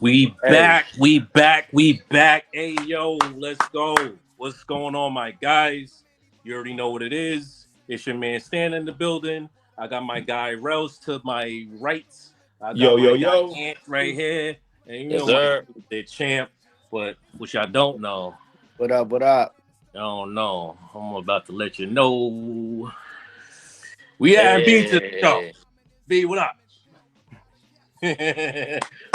We back. Hey, yo, let's go. What's going on, my guys? You already know what it is. It's your man Stan in the building. I got my guy Rells to my right. I got my guy Ant right here. And you know the champ. But what y'all don't know. What up? What up? I don't know. I'm about to let you know. We add B to the show. B, what up?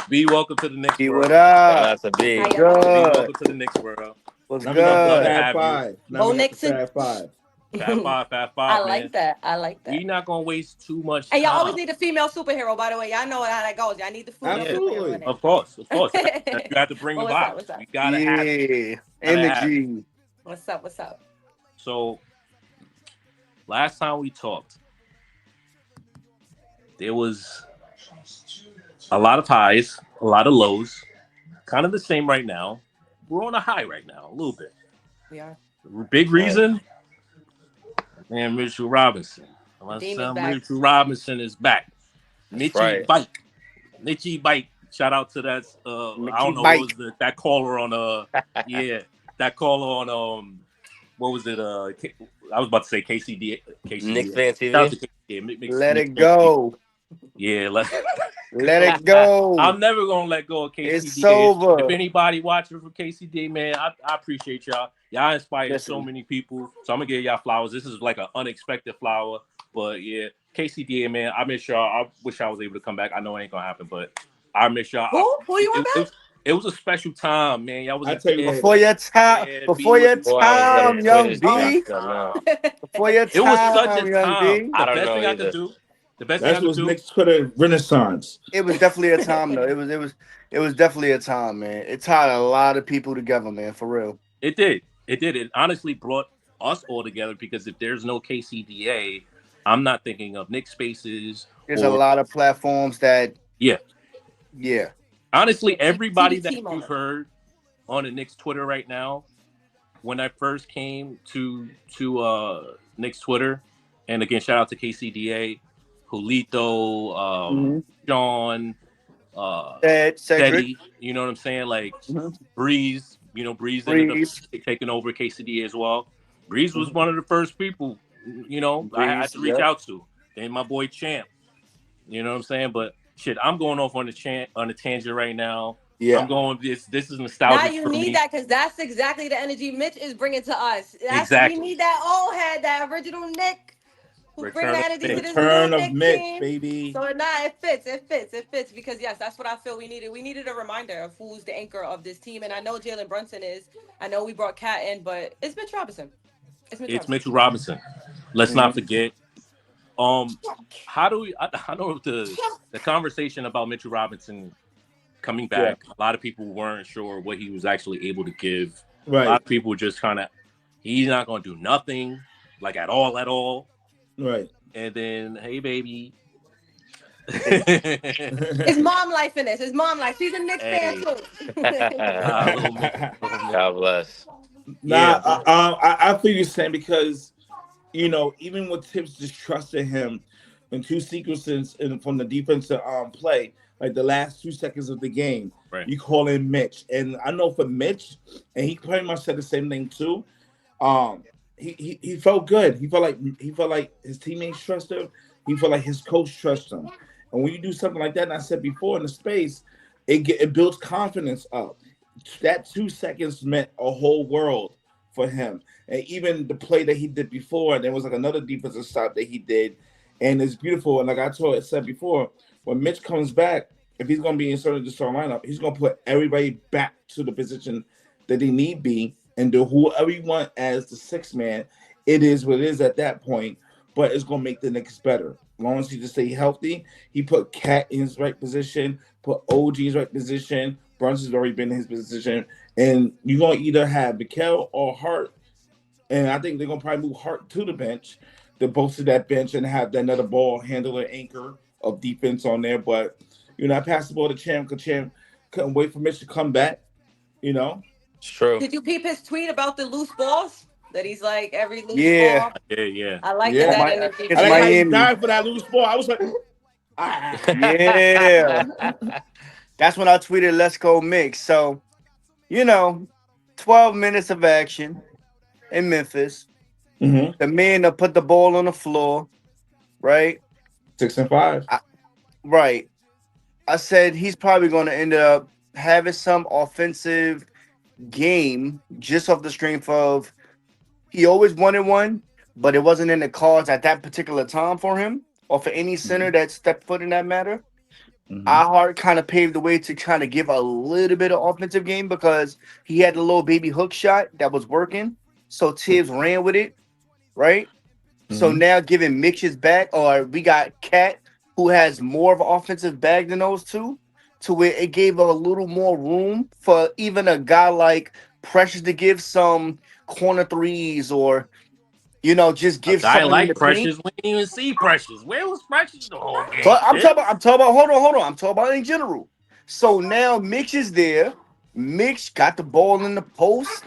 B, welcome to the Knicks B, world. what up? That's a B. B, welcome to the Knicks world. What's I'm good? glad to have five. you. Fat five. Fat five, I man. like that. I like that. We're not gonna waste too much time. And y'all always need a female superhero, by the way. Y'all know how that goes. Y'all need the female superhero in it. Of course. You have to bring the vibe. What's up? You gotta have it. Energy. What's up? So, last time we talked, there was a lot of highs, a lot of lows. Kind of the same right now. We're on a high right now, a little bit. We are. Big reason, man, Mitchell Robinson. My son Mitchell Robinson is back. Mitchie Bike. Shout out to that. I don't know what was that caller on that caller on what was it? I was about to say KCD. Knicks fan TV. Let it go. Yeah, let it go. I'm never gonna let go of KCD. It's over. If anybody watching from KCD, man, I appreciate y'all. Y'all inspired so many people. So I'm gonna give y'all flowers. This is like an unexpected flower, but yeah, KCD, man. I miss y'all. I wish I was able to come back. I know it ain't gonna happen, but I miss y'all. Who you want back? It was a special time, man. Y'all was before your time, young B. Before your time, it was such a young time. B. The best thing I could do. The best thing I could do. Knicks Twitter Renaissance. It was definitely a time, though. It was definitely a time, man. It tied a lot of people together, man. For real. It did. It honestly brought us all together because if there's no KCDA, I'm not thinking of Knicks Spaces. There's a lot of platforms that. Yeah. Honestly, Yeah, everybody that you've heard on the Knicks Twitter right now, when I first came to Knicks Twitter, and again, shout out to KCDA, Julito, Sean, Teddy, you know what I'm saying? Like Breeze, Breeze ended up taking over KCDA as well. Breeze was one of the first people, I had to reach out to. Then my boy Champ, you know what I'm saying? But shit, I'm going off on a tangent right now. Yeah, I'm going. This is nostalgic. Now you need that because that's exactly the energy Mitch is bringing to us. Exactly. We need that old head, that original Nick, who bring that energy to this Return new of Nick Mitch, team. baby. So it fits because yes, that's what I feel we needed. We needed a reminder of who's the anchor of this team, and I know Jalen Brunson is. I know we brought Cat in, but it's Mitch Robinson. It's Mitchell Robinson. Let's not forget. How do we? I know the conversation about Mitchell Robinson coming back. Yeah. A lot of people weren't sure what he was actually able to give. Right. A lot of people were just kind of, he's not going to do nothing, like at all. Right. And then, hey, baby. It's mom life in this. It's mom life. She's a Knicks fan too. God bless. I feel you're saying because, even with Thibs just trusting him in two sequences from the defensive play, like the last 2 seconds of the game, right. You call in Mitch. And I know for Mitch, and he pretty much said the same thing too, he felt good. He felt like his teammates trust him. He felt like his coach trusts him. And when you do something like that, and I said before in the space, it builds confidence up. That 2 seconds meant a whole world for him. And even the play that he did before, and there was like another defensive stop that he did, and it's beautiful. And like I said before, when Mitch comes back, if he's going to be inserted in the starting lineup, he's going to put everybody back to the position that they need be, and do whoever you want as the sixth man. It is what it is at that point, but it's going to make the Knicks better. As long as he just stay healthy, he put Cat in his right position, put OG in his right position. Brunson's already been in his position, and you're going to either have Mikal or Hart, and I think they're going to probably move Hart to the bench, to both to that bench and have that another ball handler anchor of defense on there. But, I passed the ball to Champ because Champ couldn't wait for Mitch to come back, It's true. Did you peep his tweet about the loose balls? That he's like every loose ball? Yeah. I like that energy. I like how he died for that loose ball. I was like, Yeah. That's when I tweeted, let's go Knicks. So, 12 minutes of action in Memphis. Mm-hmm. The man that put the ball on the floor, right? 6 and 5. Right. I said he's probably going to end up having some offensive game just off the strength of he always wanted one, but it wasn't in the cards at that particular time for him or for any center that stepped foot in that matter. Heart kind of paved the way to kind of give a little bit of offensive game because he had the little baby hook shot that was working. So Thibs ran with it, right? So now giving Mitch his back, or we got Cat who has more of an offensive bag than those two, to where it gave a little more room for even a guy like Precious to give some corner threes or just give a guy something in like the paint. Precious. We didn't even see Precious. Where was Precious the whole game? But I'm talking about. Hold on. I'm talking about in general. So now Mitch is there. Mitch got the ball in the post.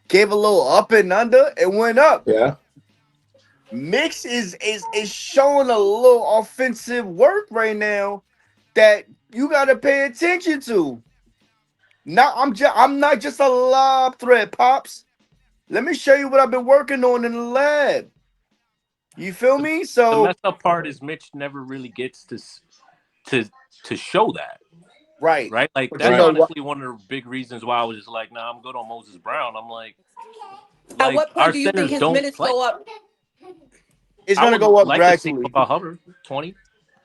Gave a little up and under and went up. Yeah. Mitch is showing a little offensive work right now that you got to pay attention to. Now I'm not just a lob threat, pops. Let me show you what I've been working on in the lab. You feel me? So the messed up part is Mitch never really gets to show that. Right. Like that's honestly one of the big reasons why I was just like, nah, I'm good on Moses Brown. I'm like at what point do you think his minutes go up? It's gonna go up gradually. To see about Hubbard 20.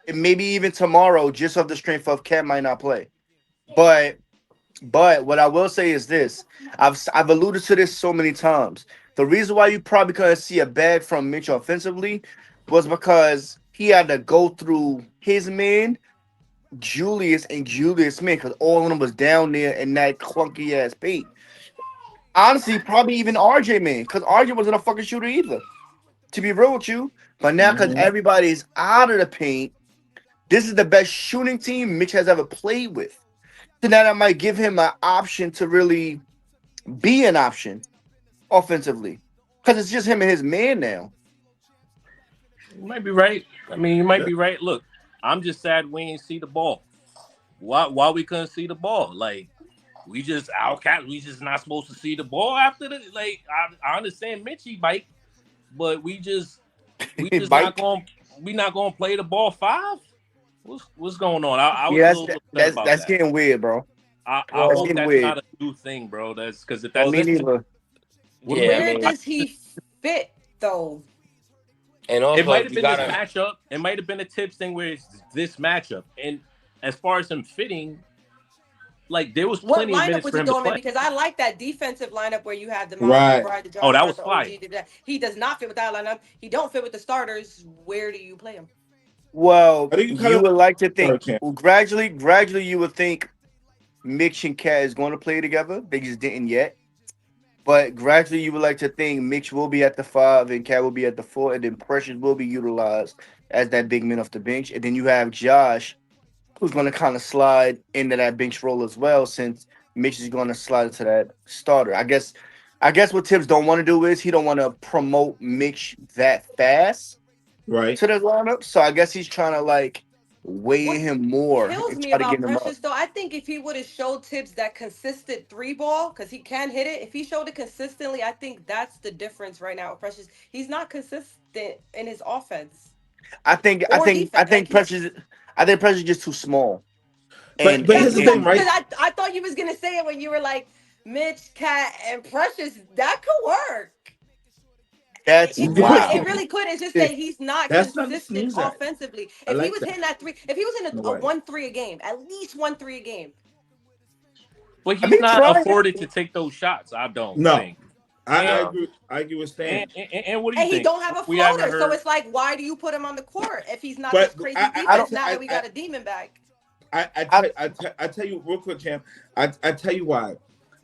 And maybe even tomorrow, just off the strength of Cat might not play. But what I will say is this: I've alluded to this so many times. The reason why you probably couldn't see a bag from Mitch offensively was because he had to go through his man, Julius and Julius Smith, because all of them was down there in that clunky ass paint. Honestly, probably even RJ, man, because RJ wasn't a fucking shooter either. To be real with you, but now because everybody's out of the paint, this is the best shooting team Mitch has ever played with. So now that might give him an option to really be an option offensively, because it's just him and his man now. You might be right. I mean, you might be right. Look, I'm just sad we ain't see the ball. Why we couldn't see the ball? Like, we just not supposed to see the ball after the like. I understand Mitchie bike, but we just not gonna play the ball 5. What's going on? I was a little upset about that's that. getting weird, bro. I hope that's weird. Not a new thing, bro. That's because if that's where does he fit though? And also, it might have been this matchup. It might have been a Thibs thing where it's this matchup. And as far as him fitting, like there was plenty of minutes for him to play. Because I like that defensive lineup where you had the right. Oh, that was fire. He does not fit with that lineup. He don't fit with the starters. Where do you play him? Well, you would like to think gradually you would think Mitch and Cat is going to play together. They just didn't yet. But gradually, you would like to think Mitch will be at the 5 and Cat will be at the 4, and then Precious will be utilized as that big man off the bench. And then you have Josh, who's going to kind of slide into that bench role as well, since Mitch is going to slide into that starter. I guess what Thibs don't want to do is he don't want to promote Mitch that fast to the lineup. So I guess he's trying to like weigh him more. Kills me about Precious though. I think if he would have showed Thibs that consistent 3 ball, because he can hit it. If he showed it consistently, I think that's the difference right now with Precious. He's not consistent in his offense. I think Precious is just too small. But here's the thing, right? I thought you was gonna say it when you were like Mitch, Cat, and Precious. That could work. It really could. It's just that he's not consistent offensively. If he was hitting that 3, if he was in a 1-3 a game, at least 1-3 a game. But he's not afforded to take those shots. I don't think. I agree with Stan. And what do you think? And he don't have a floater, so it's like, why do you put him on the court if he's not this crazy defense? Now that we got a demon back. I tell you real quick, champ. I tell you why.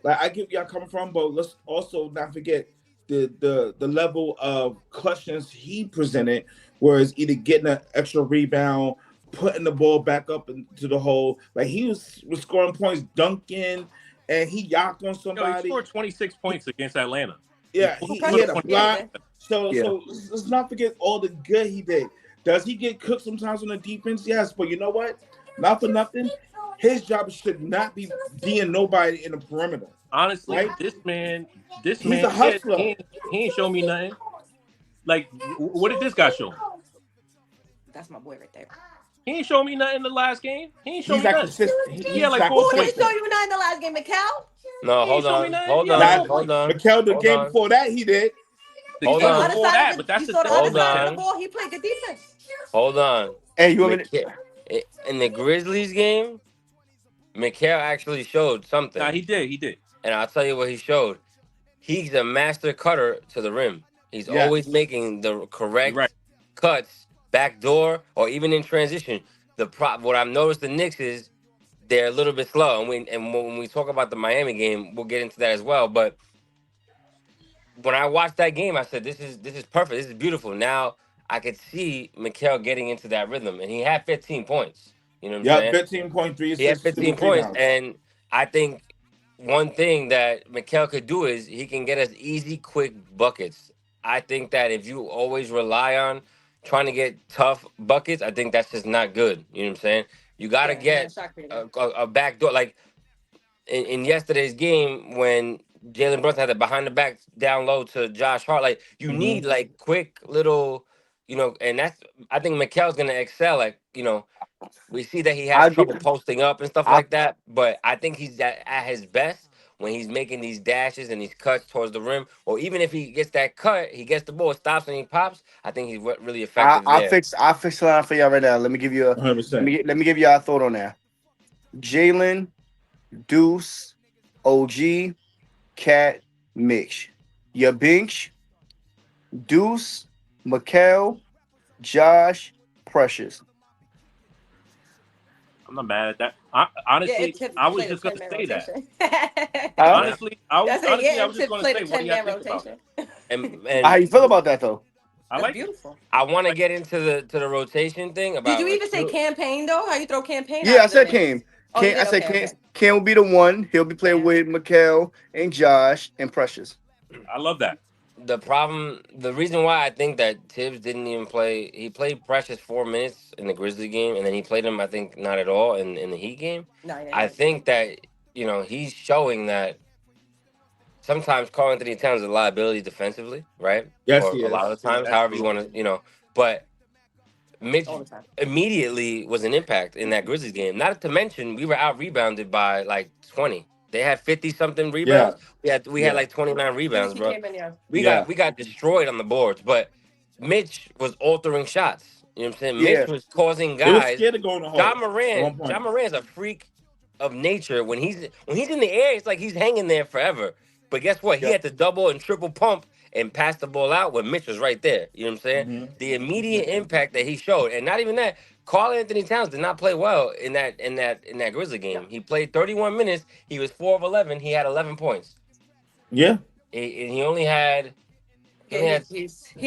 Like I get where y'all coming from, but let's also not forget the level of clutchness he presented, whereas either getting an extra rebound, putting the ball back up into the hole. Like he was scoring points, dunking, and he yacked on somebody. He scored 26 points against Atlanta. Yeah, he had a block. So let's not forget all the good he did. Does he get cooked sometimes on the defense? Yes, but you know what? Not for nothing. His job should not be being nobody in the perimeter. Honestly, right? he's a hustler. He ain't show me nothing. Like, what did this guy show? That's my boy right there. He ain't show me nothing in the last game. He ain't show me nothing. Consistent. He had like 4 points. Who points. didn't show you nothing in the last game, Mikal? No, hold on. Mikal, the game before that, he did. The game before that, but that's the other side of the ball. He played good defense. Hold on. Hey, you want me in the Grizzlies game, Mikal actually showed something. Nah, he did. And I'll tell you what he showed. He's a master cutter to the rim. He's always making the correct cuts, backdoor, or even in transition. What I've noticed the Knicks is they're a little bit slow. And when we talk about the Miami game, we'll get into that as well. But when I watched that game, I said, this is perfect. This is beautiful. Now I could see Mikal getting into that rhythm. And he had 15 points. You know what I'm saying? 15.3. He had 15 points. And I think one thing that Mikal could do is he can get us easy, quick buckets. I think that if you always rely on trying to get tough buckets, I think that's just not good. You know what I'm saying? You got to get a backdoor. Like in yesterday's game when Jalen Brunson had the behind the back down low to Josh Hart, like you need like quick little, and that's, I think Mikal's going to excel. Like, we see that he has trouble posting up and stuff like that, but I think he's at his best when he's making these dashes and these cuts towards the rim, or even if he gets that cut, he gets the ball, stops, and he pops. I think he's really effective. I'll fix the line for y'all right now. Let me give you a 100%. Let me give y'all a thought on that. Jalen, Deuce, OG, Cat, Mitch. Your bench, Deuce, Mikal, Josh, Precious. I'm not mad at that. Honestly, I was just going to say that. Honestly, I was just going to say, what do you think about it? And how you feel about that, though? I like beautiful. I want to get into the rotation thing. Did you even say campaign, though? How you throw campaign? Yeah, I said Cam. I said Cam will be the one. He'll be playing with Mikal and Josh and Precious. I love that. The reason why I think that Thibs didn't even play, he played Precious 4 minutes in the Grizzly game, and then he played him, I think, not at all in the Heat game. I think that, he's showing that sometimes Karl-Anthony Towns is a liability defensively, right? Yes, or he a is. lot of times, however you want to, but Mitch immediately was an impact in that Grizzlies game. Not to mention, we were out-rebounded by like 20. They had 50-something rebounds. We had like 29 rebounds, bro. We got destroyed on the boards, but Mitch was altering shots. You know what I'm saying? Mitch was causing guys. They were scared to go in the hole. John Moran's a freak of nature. When he's in the air, it's like he's hanging there forever. But guess what? He had to double and triple pump and pass the ball out when Mitch was right there. You know what I'm saying? The immediate impact that he showed, and not even that. Karl-Anthony Towns did not play well in that Grizzly game. He played 31 minutes. He was 4 of 11. He had 11 points. Yeah. And he only had. He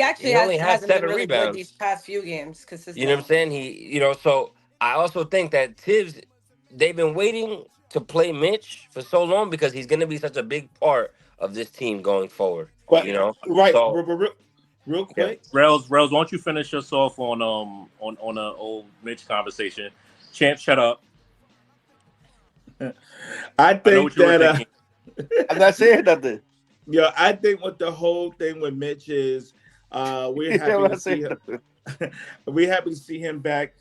actually hasn't been really good these past few games. You know what I'm saying? So I also think that Thibs, they've been waiting to play Mitch for so long because he's going to be such a big part of this team going forward. But, right. So, real quick, Rells, why don't you finish us off on an old Mitch conversation? Champ, shut up. I think that I'm not saying nothing. Yeah, I think what the whole thing with Mitch is, we're happy to see him. We're happy to see him back.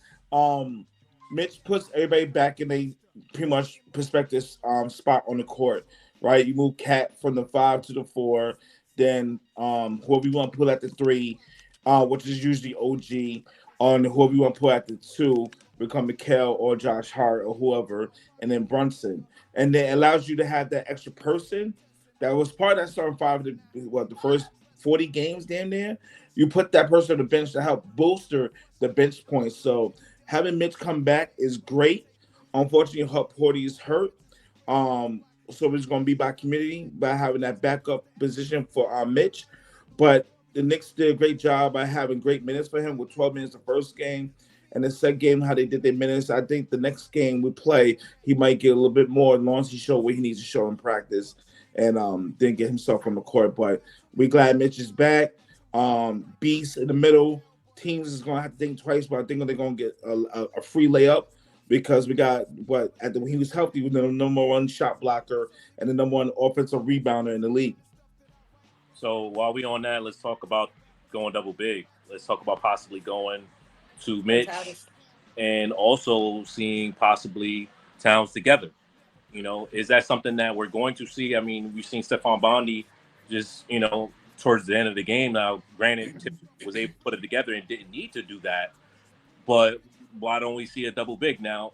Mitch puts everybody back in a pretty much perspective spot on the court, right? You move Cat from the 5 to the 4. Then whoever you want to put at the 3, which is usually OG, on whoever you want to put at the 2, become Mikal or Josh Hart or whoever, and then Brunson. And then it allows you to have that extra person that was part of that starting 5, the first 40 games damn near. You put that person on the bench to help bolster the bench points. So having Mitch come back is great. Unfortunately, Porty is hurt. So it's going to be by community, by having that backup position for Mitch. But the Knicks did a great job by having great minutes for him with 12 minutes the first game. And the second game, how they did their minutes, I think the next game we play, he might get a little bit more as long as he shows what he needs to show in practice. and didn't get himself on the court. But we glad Mitch is back. Beast in the middle. Teams is gonna have to think twice, but I think they're gonna get a free layup because we got when he was healthy, was the number one shot blocker and the number one offensive rebounder in the league. So while we on that, let's talk about going double big. Let's talk about possibly going to Mitch and also seeing possibly Towns together. Is that something that we're going to see? I mean, we've seen Stephon Bondi just, towards the end of the game. Now, granted, Tip was able to put it together and didn't need to do that. But why don't we see a double big? Now,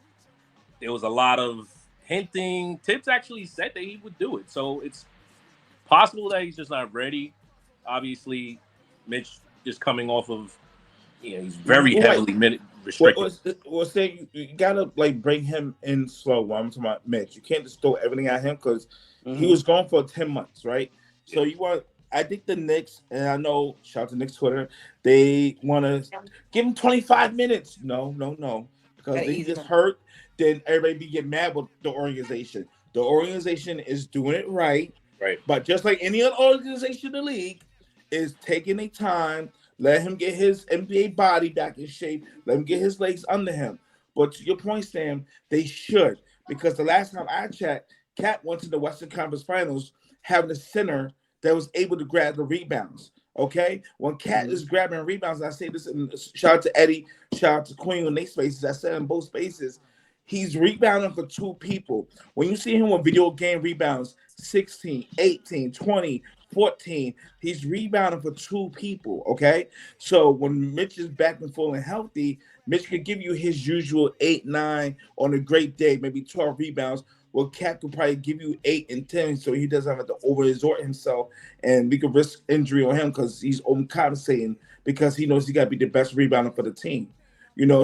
there was a lot of hinting. Tibbs actually said that he would do it. So it's possible that he's just not ready. Obviously, Mitch just coming off of, he's very heavily minute restricted. Well, say you gotta bring him in slow. While I'm talking about Mitch, you can't just throw everything at him because he was gone for 10 months, right? So I think the Knicks, and I know, shout out to Knicks Twitter, they want to give him 25 minutes. No, because if he gets hurt, then everybody be getting mad with the organization. The organization is doing it right. Right. But just like any other organization in the league, is taking a time, let him get his NBA body back in shape, let him get his legs under him. But to your point, Sam, they should. Because the last time I checked, Cat went to the Western Conference Finals having a center that was able to grab the rebounds. Okay? When Cat is grabbing rebounds, and I say this, and shout out to Eddie, shout out to Queen on their spaces, I said in both spaces, he's rebounding for two people. When you see him with video game rebounds, 16, 18, 20, 14, he's rebounding for two people, okay? So when Mitch is back and full and healthy, Mitch could give you his usual 8, 9 on a great day, maybe 12 rebounds. Well, Cat could probably give you 8 and 10 so he doesn't have to over-exert himself, and we could risk injury on him because he's overcompensating because he knows he got to be the best rebounder for the team.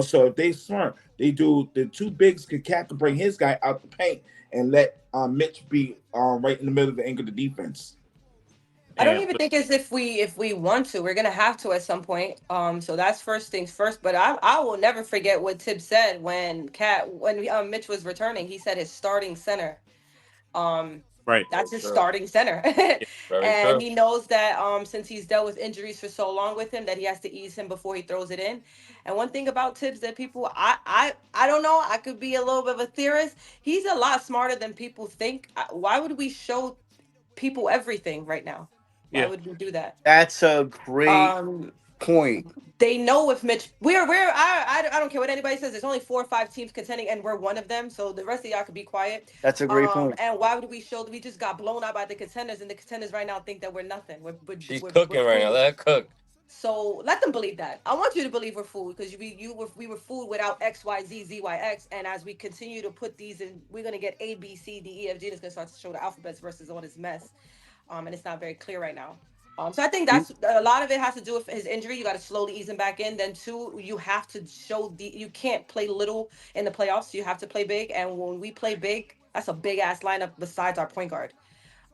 So if they smart, they do the two bigs. Cat could bring his guy out the paint and let Mitch be right in the middle of the angle of the defense. I don't even think as if we want to. We're gonna have to at some point. So that's first things first. But I will never forget what Thibs said when Mitch was returning. He said his starting center. Right. That's his starting center. And he knows that since he's dealt with injuries for so long with him, that he has to ease him before he throws it in. And one thing about Thibs that people I don't know, I could be a little bit of a theorist. He's a lot smarter than people think. Why would we show people everything right now? Why would we do that? That's a great point. They know if Mitch, I don't care what anybody says. There's only 4 or 5 teams contending, and we're one of them. So the rest of y'all could be quiet. That's a great point. And why would we show that we just got blown out by the contenders, and the contenders right now think that we're nothing? She's cooking right now. Let her cook. So let them believe that. I want you to believe we're fooled because we were fooled without X, Y, Z, Z, Y, X. And as we continue to put these in, we're gonna get A, B, C, D, E, F, G. And it's gonna start to show the alphabets versus all this mess. And it's not very clear right now. So I think that's a lot of it has to do with his injury. You got to slowly ease him back in. Then 2, you have to show you can't play little in the playoffs. You have to play big. And when we play big, that's a big ass lineup besides our point guard.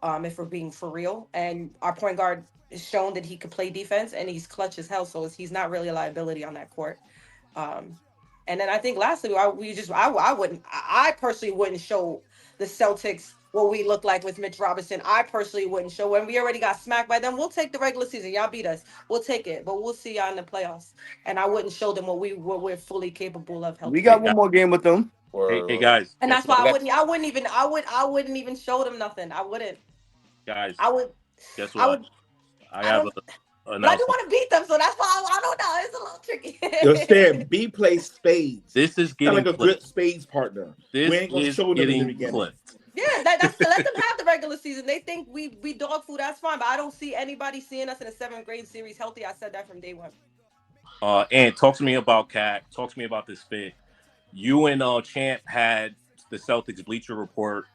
If we're being for real, and our point guard has shown that he could play defense and he's clutch as hell. So he's not really a liability on that court. And then I think lastly, I personally wouldn't show the Celtics what we look like with Mitch Robinson. I personally wouldn't show when we already got smacked by them. We'll take the regular season. Y'all beat us. We'll take it, but we'll see y'all in the playoffs. And I wouldn't show them what we're fully capable of. We got one more game with them. Hey guys. And that's why I wouldn't even show them nothing. I wouldn't. Guys. I would. Guess what? I have but I do want to beat them, so that's why I don't know. It's a little tricky. You're saying B plays spades. This is getting like a good spades partner. This we ain't gonna show them in the beginning. Clipped. Yeah, that's let them have the regular season. They think we dog food. That's fine, but I don't see anybody seeing us in a 7th grade series healthy. I said that from day one. And talk to me about Cat. Talk to me about this fit. You and Champ had the Celtics Bleacher Report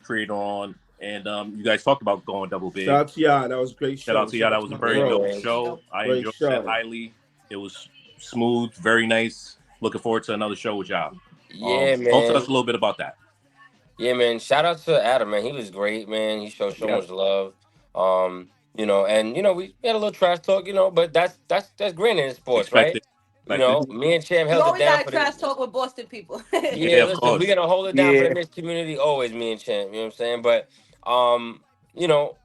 created on. And you guys talked about going double big. Shout out to y'all. That was a great show. Shout out to y'all. That was a very dope show. I enjoyed that highly. It was smooth, very nice. Looking forward to another show with y'all. Yeah, man. Talk to us a little bit about that. Yeah, man. Shout out to Adam, man. He was great, man. He showed so much love. And we had a little trash talk, but that's granted in sports, Expected. right? Me and Champ held it down. You always got trash talk with Boston people. Yeah, listen, we're gonna hold it down for the Knicks community always, me and Champ. You know what I'm saying? But Um, you know,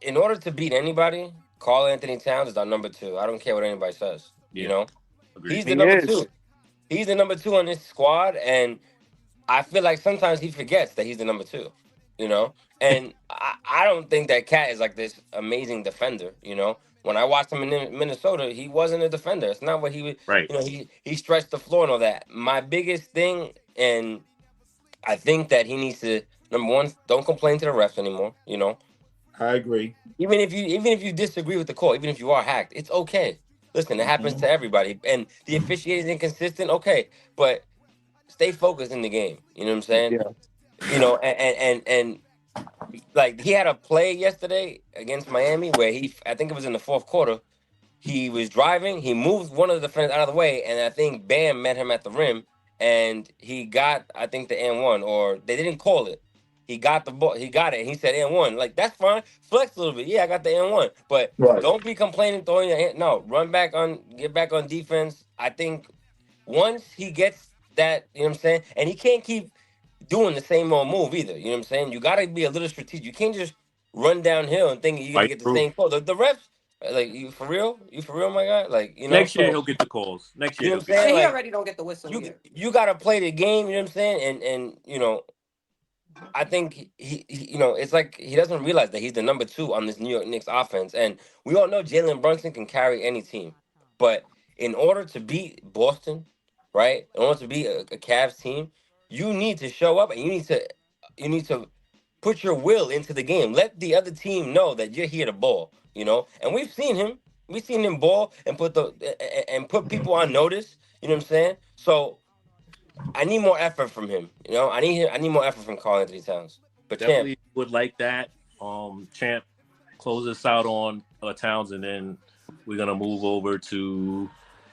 in order to beat anybody, Karl-Anthony Towns is our number two. I don't care what anybody says. You Yeah, know, agreed. he's the He number is. two. He's the number two on this squad, and I feel like sometimes he forgets that he's the number two. You know, and I don't think that Cat is like this amazing defender. You know, when I watched him in Minnesota, he wasn't a defender. It's not what he was. Right. You know, he stretched the floor and all that. My biggest thing, and I think that he needs to, number one, don't complain to the refs anymore. You know, I agree. even if you disagree with the call, even if you are hacked, it's okay. Listen, it happens Mhm. to everybody, and the officiating is inconsistent. Okay, but stay focused in the game. You know what I'm saying? Yeah. You know, and like he had a play yesterday against Miami where I think it was in the fourth quarter. He was driving. He moved one of the defenders out of the way, and I think Bam met him at the rim, and he got, I think, the and one, or they didn't call it. He got the ball. He got it. And he said and one. Like that's fine. Flex a little bit. Yeah, I got the and one, but Right. don't be complaining throwing your hand. No, get back on defense. I think once he gets that, you know what I'm saying, and he can't keep doing the same old move either. You know what I'm saying? You got to be a little strategic. You can't just run downhill and think you're gonna Fight get the through. same call. The refs, like you for real? You for real, my guy? Like Next year so he'll get the calls. Next you year know he'll what I'm get. saying? Yeah, he Like already don't get the whistle here. you got to play the game. You know what I'm saying? And you know, I think you know, it's like he doesn't realize that he's the number two on this New York Knicks offense, and we all know Jalen Brunson can carry any team, but in order to beat Boston, right? In order to beat a Cavs team, you need to show up and you need to put your will into the game. Let the other team know that you're here to ball. You know, and we've seen him. We've seen him ball and put people on notice. You know what I'm saying? So I need more effort from him. You know, I need more effort from Karl-Anthony Towns. But champ, Definitely would like that. Champ, close us out on Towns, and then we're gonna move over to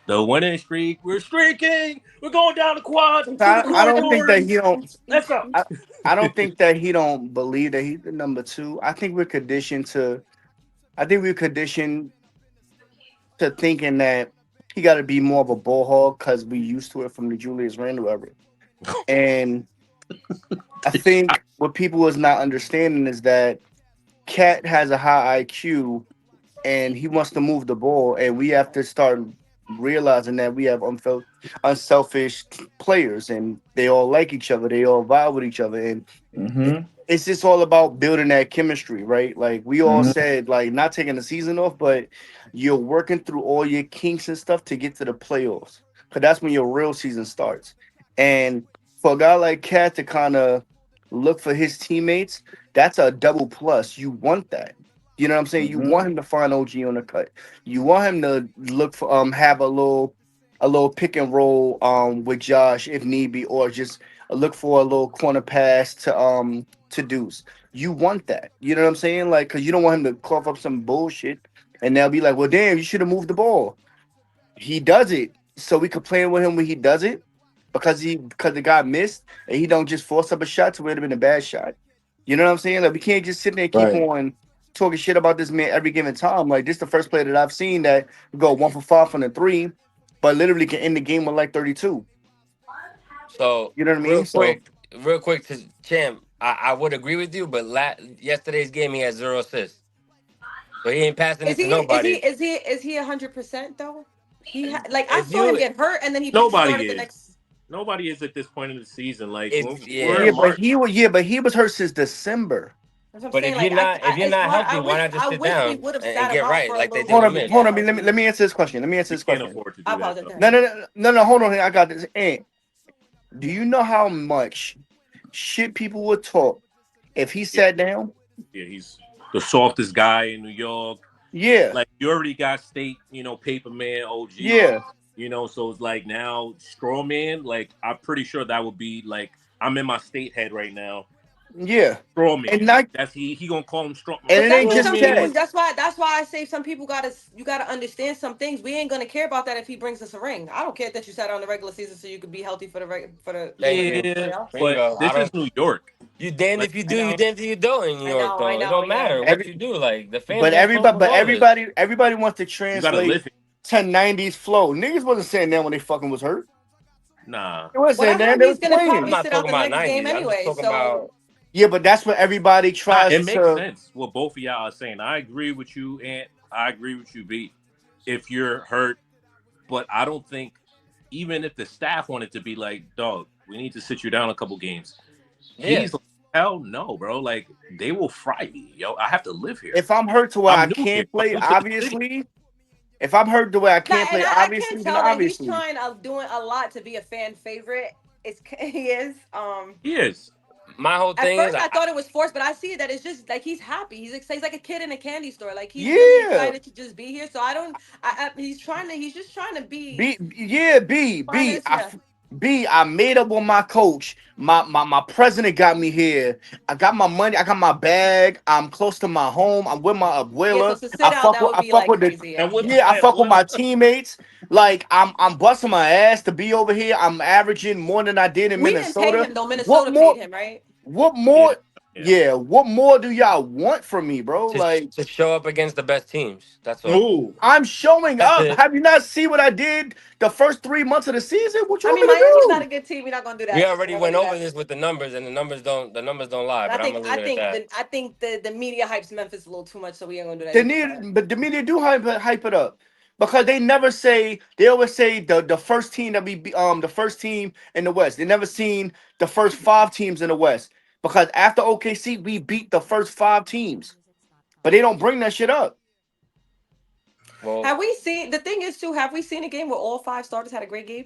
the winning streak. We're streaking. We're going down the quad to the I don't think that corridors. he don't. Let's go. I don't think that he don't believe that he's the number two. I think we're conditioned to. I think we're conditioned to thinking that he got to be more of a ball hog because we used to it from the Julius Randle era. And I think what people is not understanding is that Cat has a high IQ and he wants to move the ball, and we have to start realizing that we have unselfish players, and they all like each other, they all vibe with each other, and Mm-hmm. it's just all about building that chemistry, right? Like we all Mm-hmm. said, like not taking the season off, but you're working through all your kinks and stuff to get to the playoffs, because that's when your real season starts. And for a guy like Cat to kind of look for his teammates, that's a double plus. You want that. You know what I'm saying? You Mm-hmm. want him to find OG on the cut. You want him to look for have a little pick and roll with Josh if need be, or just look for a little corner pass to Deuce. You want that. You know what I'm saying? Like, because you don't want him to cough up some bullshit and they'll be like, well, damn, you should have moved the ball. He does it. So we complain with him when he does it because the guy missed and he don't just force up a shot to where it would have been a bad shot. You know what I'm saying? Like, we can't just sit there and keep Right. on talking shit about this man every given time. Like, this is the first player that I've seen that go 1 for 5 from the three, but literally can end the game with like 32. so You know what I mean? real So quick, real quick to champ, I would agree with you, but yesterday's game he had 0 assists, so he ain't passing Is it to he? Is he? nobody. Is he 100% though? Like I If saw him you, get hurt and then he started Nobody the is. next. Nobody is at this point in the season. Like if we're yeah, yeah, in but March. he was hurt since December. That's what I'm but saying. if Like you're not if you're it's not hard. healthy, why not just I sit wish we down would have and sat him get out right for a like they little did Hold with on, bit. Mitch? hold on. Yeah. Let me answer this question. We can't afford to I do that though. apologize. No. Hold on. I got this. And do you know how much shit people would talk if he Yeah, sat down? yeah. He's the softest guy in New York. Yeah, Like you already got state, paper man, OG. yeah, So it's like now straw man. Like I'm pretty sure that would be like I'm in my state head right now. yeah. Straw And man. not, That's he gonna call him straw my and But it that's ain't what straw just some people. that. man. That's why I say some people you gotta understand some things. We ain't gonna care about that if he brings us a ring. I don't care that you sat out in the regular season so you could be healthy for Thank for you. the Yeah, playoffs. but Bingo. I this is don't. New York. You damned Like if you I do, you know. damned if you don't in New I York, know. I though. It know. don't Yeah. matter what Every, you do. Like the fans but gonna fuck everybody, but regardless. everybody wants to you gotta translate live it. to '90s flow. Niggas wasn't saying that when they fucking was hurt. Nah. They wasn't Well, saying I that. heard They he's was gonna I'm probably playing. not sit out talking the about next game '90s. I'm just anyway. talking about So Yeah, but that's what everybody tries It makes to. sense what both of y'all are saying. I agree with you, and I agree with you, B. If you're hurt, but I don't think even if the staff wanted to be like, dog, we need to sit you down a couple games. Yeah. He's like, hell no, bro. Like they will fry me, yo. I have to live here. If I'm hurt to where I I'm new here. can't I'm play, new to the city. obviously. If I'm hurt to where I That, can't and play, I can't obviously, then tell that he's obviously. trying doing a lot to be a fan favorite. He is. He is. My whole At thing is, first, I thought it was forced, but I see that it's just like he's happy. He's like a kid in a candy store. Like he's really Yeah. excited to just be here. So I don't. He's trying to. He's just trying to be. B, yeah, B, Find B. this. Yeah. I made up with my coach. My president got me here. I got my money. I got my bag. I'm close to my home. I'm with my Yeah. So abuela. to sit out, that would I be fuck like with the. crazy. And Yeah. what Yeah, I fuck with what my teammates. Like I'm busting my ass to be over here. I'm averaging more than I did in We didn't pay Minnesota. him though. What Minnesota paid more? him, right? What yeah, more? yeah. Yeah, what more do y'all want from me, bro? Like to show up against the best teams. That's all. Ooh. I'm showing That's up. it. Have you not seen what I did the first 3 months of the season? What you I want mean, me to Miami's not a do? good team. We're not gonna do We that. We're already not gonna went do over that. this with the numbers don't lie. I But I'm think gonna I leave it at think that. the I think the media hypes Memphis a little too much, so we ain't gonna do that They either. need, but the media do hype it up because they never say. They always say the first team that the first team in the West. They never seen the first 5 teams in the West because after OKC we beat the first 5 teams, but they don't bring that shit up. Well, Have we seen the thing is too? Have we seen a game where all 5 starters had a great game?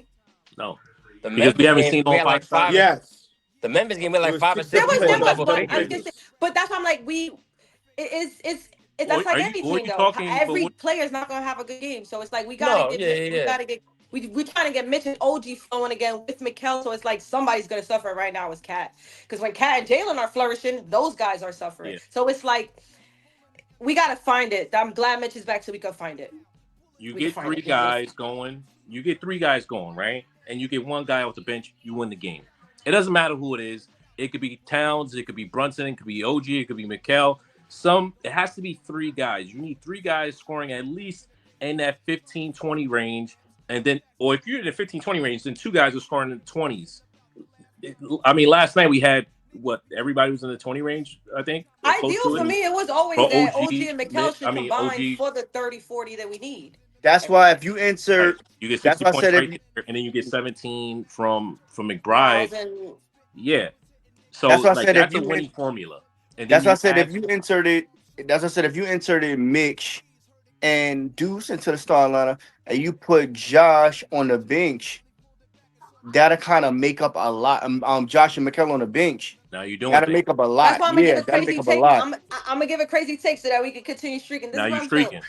No. the Because we Memphis haven't game, seen we all had five like five. starters. Yes. The Memphis game, we had It like was five 6 There assists. was, People there in different was, double but different I'm figures. just saying, players. but that's why I'm like, Or that's like or are anything you though. talking but Every what player's not gonna have a good game, so it's like we gotta No, get, yeah, yeah, we yeah. gotta get, we trying to get Mitch and OG flowing again with Mikal. So it's like somebody's gonna suffer right now is Cat, because when Cat and Jalen are flourishing, those guys are suffering. yeah. So it's like we gotta find it. I'm glad Mitch is back, so we can find it. You We can get find three it. 'Cause guys going. You get 3 guys going, right? And you get one guy off the bench, you win the game. It doesn't matter who it is. It could be Towns, it could be Brunson, it could be OG, it could be Mikal. It has to be 3 guys. You need 3 guys scoring at least in that 15-20 range. And then, or if you're in the 15-20 range, then 2 guys are scoring in the 20s. I mean, last night we had what everybody was in the 20 range, I think, or close ideal to for it. me, it was always But that OG, OG and Mikal should combine OG, for the 30-40 that we need That's every why night. if you right? insert, You get that's 60 why I points said right if there, and then you get 17 from McBride. Miles and Yeah. So that's why I like said if that's a you winning formula. And then that's why I you said if add you inserted, that's why I said if you inserted Mitch and Deuce into the star lineup and you put Josh on the bench, that'll kind of make up a lot. Josh and Mikal on the bench, now you're doing that'll things. make up a that's lot. why I'm gonna give Yeah, a that'll make crazy up a take. lot. I'm gonna give a crazy take so that we can continue streaking. This Now is what you I'm saying. streaking.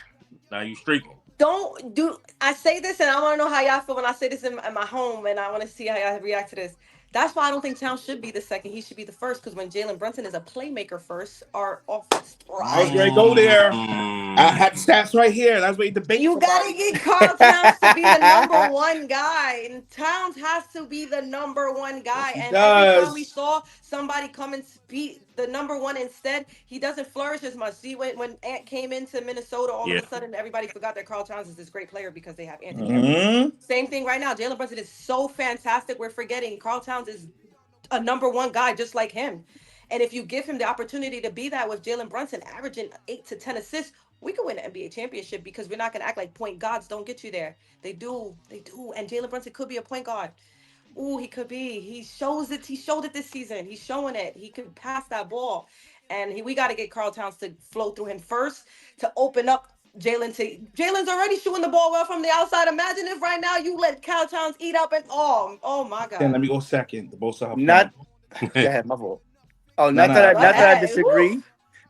Now you streaking. Don't do. I say this, and I want to know how y'all feel when I say this in my home, and I want to see how y'all react to this. That's why I don't think Towns should be the second. He should be the first, because when Jalen Brunson is a playmaker first, our offense I was thrives. ready to go there. I Mm. had stats right here, and I was ready to debate You gotta somebody. get Karl Towns to be the number one guy, and Towns has to be the number one Yes, guy. he And every time we does. saw somebody come and beat the number one instead, he doesn't flourish as much. See, when Ant came into Minnesota, all of Yeah. a sudden everybody forgot that Karl Towns is this great player because they have Anthony Edwards. Hmm. Same thing right now. Jalen Brunson is so fantastic. We're forgetting Karl Towns is a number one guy just like him. And if you give him the opportunity to be that with Jalen Brunson averaging 8 to 10 assists, we could win an NBA championship, because we're not gonna act like point guards don't get you there. They do, they do. And Jalen Brunson could be a point guard. Ooh, he could be. He shows it. He showed it this season. He's showing it. He could pass that ball, and we got to get Karl Towns to flow through him first to open up Jalen. Jalen's already shooting the ball well from the outside. Imagine if right now you let Karl Towns eat up and oh my Then God. let me go second. The both have Not, point. go ahead, my fault. Oh, No, no, Go not that I ahead. Woo. disagree.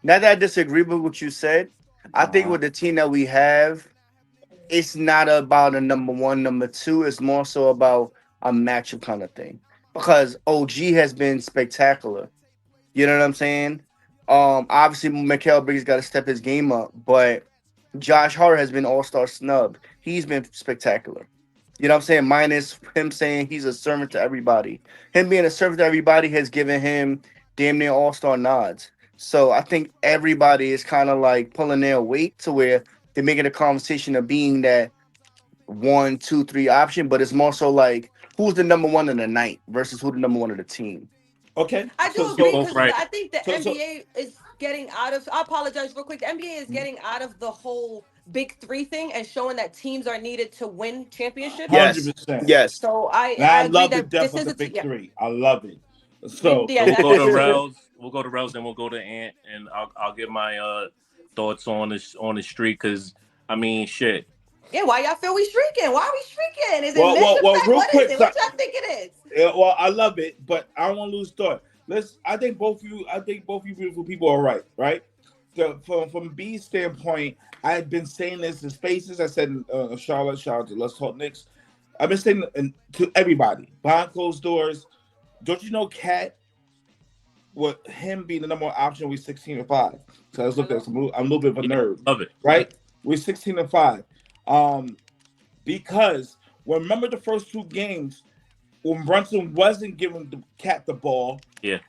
Not that I disagree with what you said. I think uh, with the team that we have, it's not about a number one, number two. It's more so about a matchup kind of thing. Because OG has been spectacular. You know what I'm saying? Obviously Mikal Bridges got to step his game up, but Josh Hart has been all-star snub. He's been spectacular. You know what I'm saying? Minus him saying he's a servant to everybody. Him being a servant to everybody has given him damn near all-star nods. So I think everybody is kind of like pulling their weight to where they're making a conversation of being that 1, 2, 3 option, but it's more so like who's the number one in the night versus who the number one of the team. Okay. I do So agree Both because right. I think the so NBA is getting out of. I apologize real quick. The NBA is getting out of the whole big three thing and showing that teams are needed to win championships. Yes. 100%. Yes. So And I I agree love the that depth this of is the a big yeah. three. I love it. Yeah, So we'll go to that's true. Rells. We'll go to Rells, then we'll go to Ant, and I'll give my thoughts on this streak because I mean shit. Yeah, why y'all feel we streaking? Why are we streaking? Is it well, Mitch well, well, effect? real What is quick. it? So, What y'all think it is? well, I love it, but I don't want to lose thought. I think both of you. I think both of you beautiful people are right. Right. From B's standpoint, I had been saying this in spaces. I said in Charlotte, shout out to Let's Talk Knicks. I've been saying to everybody behind closed doors. Don't you know, Cat? With him being the number one option, we're 16-5. So let's look at this. I'm a little bit of a Yeah, nerd, love it. right? We're 16-5. Because remember the first two games when Brunson wasn't giving the Cat the ball, Yeah.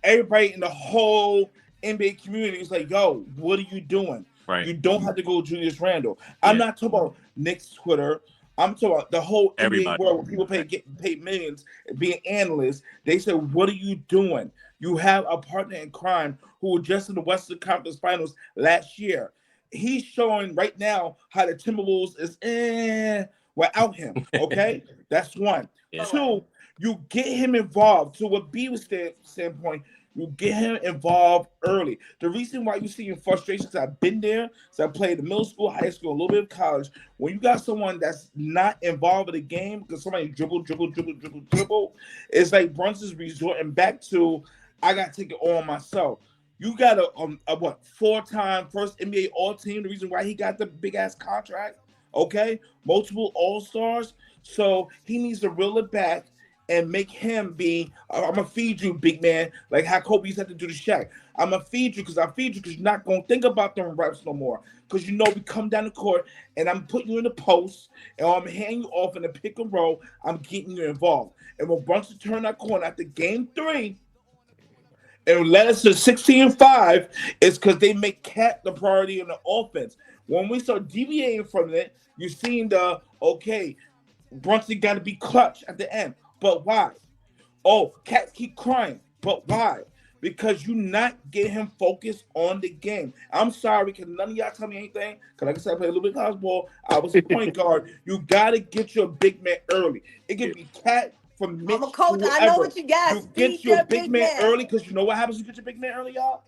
everybody in the whole NBA community was like, "Yo, what are you doing? Right. You don't have to go Julius Randle." I'm not talking about Knicks Twitter. I'm talking about the whole Everybody. NBA world where people get paid millions being analysts. They said, "What are you doing? You have a partner in crime who was just in the Western Conference Finals last year. He's showing right now how the Timberwolves is without him." Okay, that's one. Yeah. Two, you get him involved. To what B was standpoint, you get him involved early. The reason why you see frustrations, I've been there, so I played in middle school, high school, a little bit of college. When you got someone that's not involved in the game because somebody dribble, it's like Brunson's resorting back to, I got to take it on myself. You got a what, 4-time first NBA All-Team, the reason why he got the big-ass contract, okay? Multiple All-Stars. So he needs to reel it back and make him be, I'm going to feed you, big man, like how Kobe used to have to do to Shaq. I'm going to feed you because you're not going to think about them reps no more. Because you know we come down the court and I'm putting you in the post and I'm handing you off in the pick and roll. I'm getting you involved. And when Brunson turned that corner after game 3 and led us to 16-5, it's because they make Cat the priority in the offense. When we start deviating from it, you're seeing Brunson got to be clutch at the end. But why? Oh, Cats keep crying. But why? Because you not get him focused on the game. I'm sorry, because none of y'all tell me anything. Because like I said, I played a little bit of college ball. I was a point guard. You got to get your big man early. It can be Cat from Mitch I'm a coach. to whoever. I know what you got. You get your big man early because you know what happens when you get your big man early, y'all?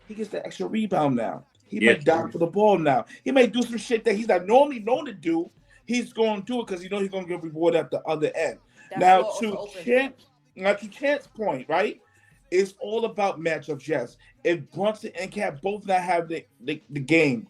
He gets the extra rebound now. He might dive for the ball now. He may do some shit that he's not normally known to do. He's going to do it because he knows he's going to get rewarded at the other end. Now to Chance point, right? It's all about matchups, yes. If Brunson and Cat both not have the game,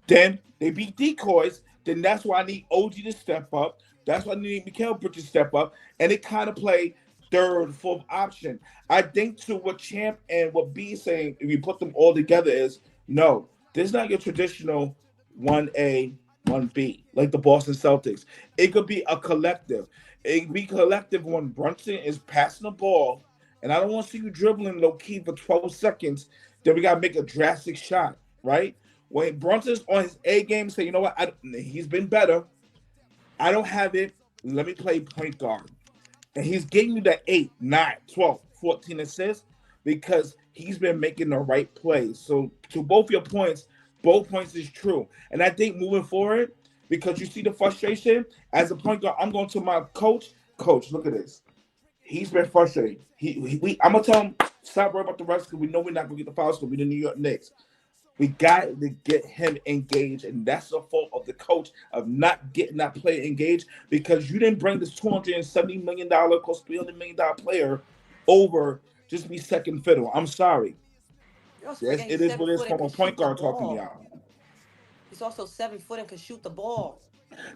then they beat decoys, then that's why I need OG to step up. That's why I need Mikal Bridges to step up. And it kind of play third, fourth option. I think to what Champ and what B is saying, if you put them all together, is no, this is not your traditional 1A, 1B, like the Boston Celtics. It could be a collective. It could be collective when Brunson is passing the ball, and I don't want to see you dribbling low key for 12 seconds. Then we got to make a drastic shot, right? When Brunson's on his A game, say, you know what, he's been better. I don't have it. Let me play point guard. And he's getting you that 8, 9, 12, 14 assists because he's been making the right plays. So to both your points, both points is true. And I think moving forward, because you see the frustration, as a point guard, I'm going to my coach. Coach, look at this. He's been frustrated. I'm going to tell him, stop worrying about the rest because we know we're not going to get the fouls because we're the New York Knicks. We got to get him engaged, and that's the fault of the coach of not getting that player engaged because you didn't bring this $270 million, close to $300 million player over just to be second fiddle. I'm sorry. It is what it is from a point guard talking to y'all. He's also 7 foot and can shoot the ball.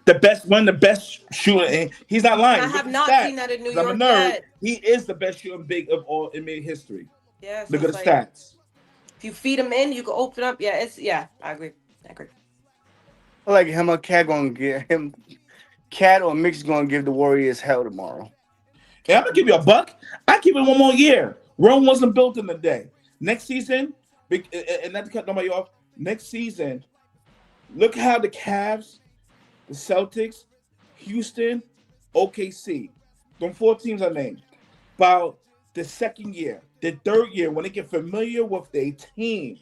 The best shooter, and he's not lying. I have not seen that in New York yet. He is the best shooting big of all NBA history. Yeah, so look at the stats. If you feed him in, you can open up. Yeah, I agree. I feel like him or Cat gonna get him. Cat or Mix gonna give the Warriors hell tomorrow. Yeah, I'm gonna give you a buck. I keep it one more year. Rome wasn't built in a day. Next season, and not to cut nobody off. Next season, look how the Cavs, the Celtics, Houston, OKC, them 4 teams I named. About the second year, the third year, when they get familiar with their team,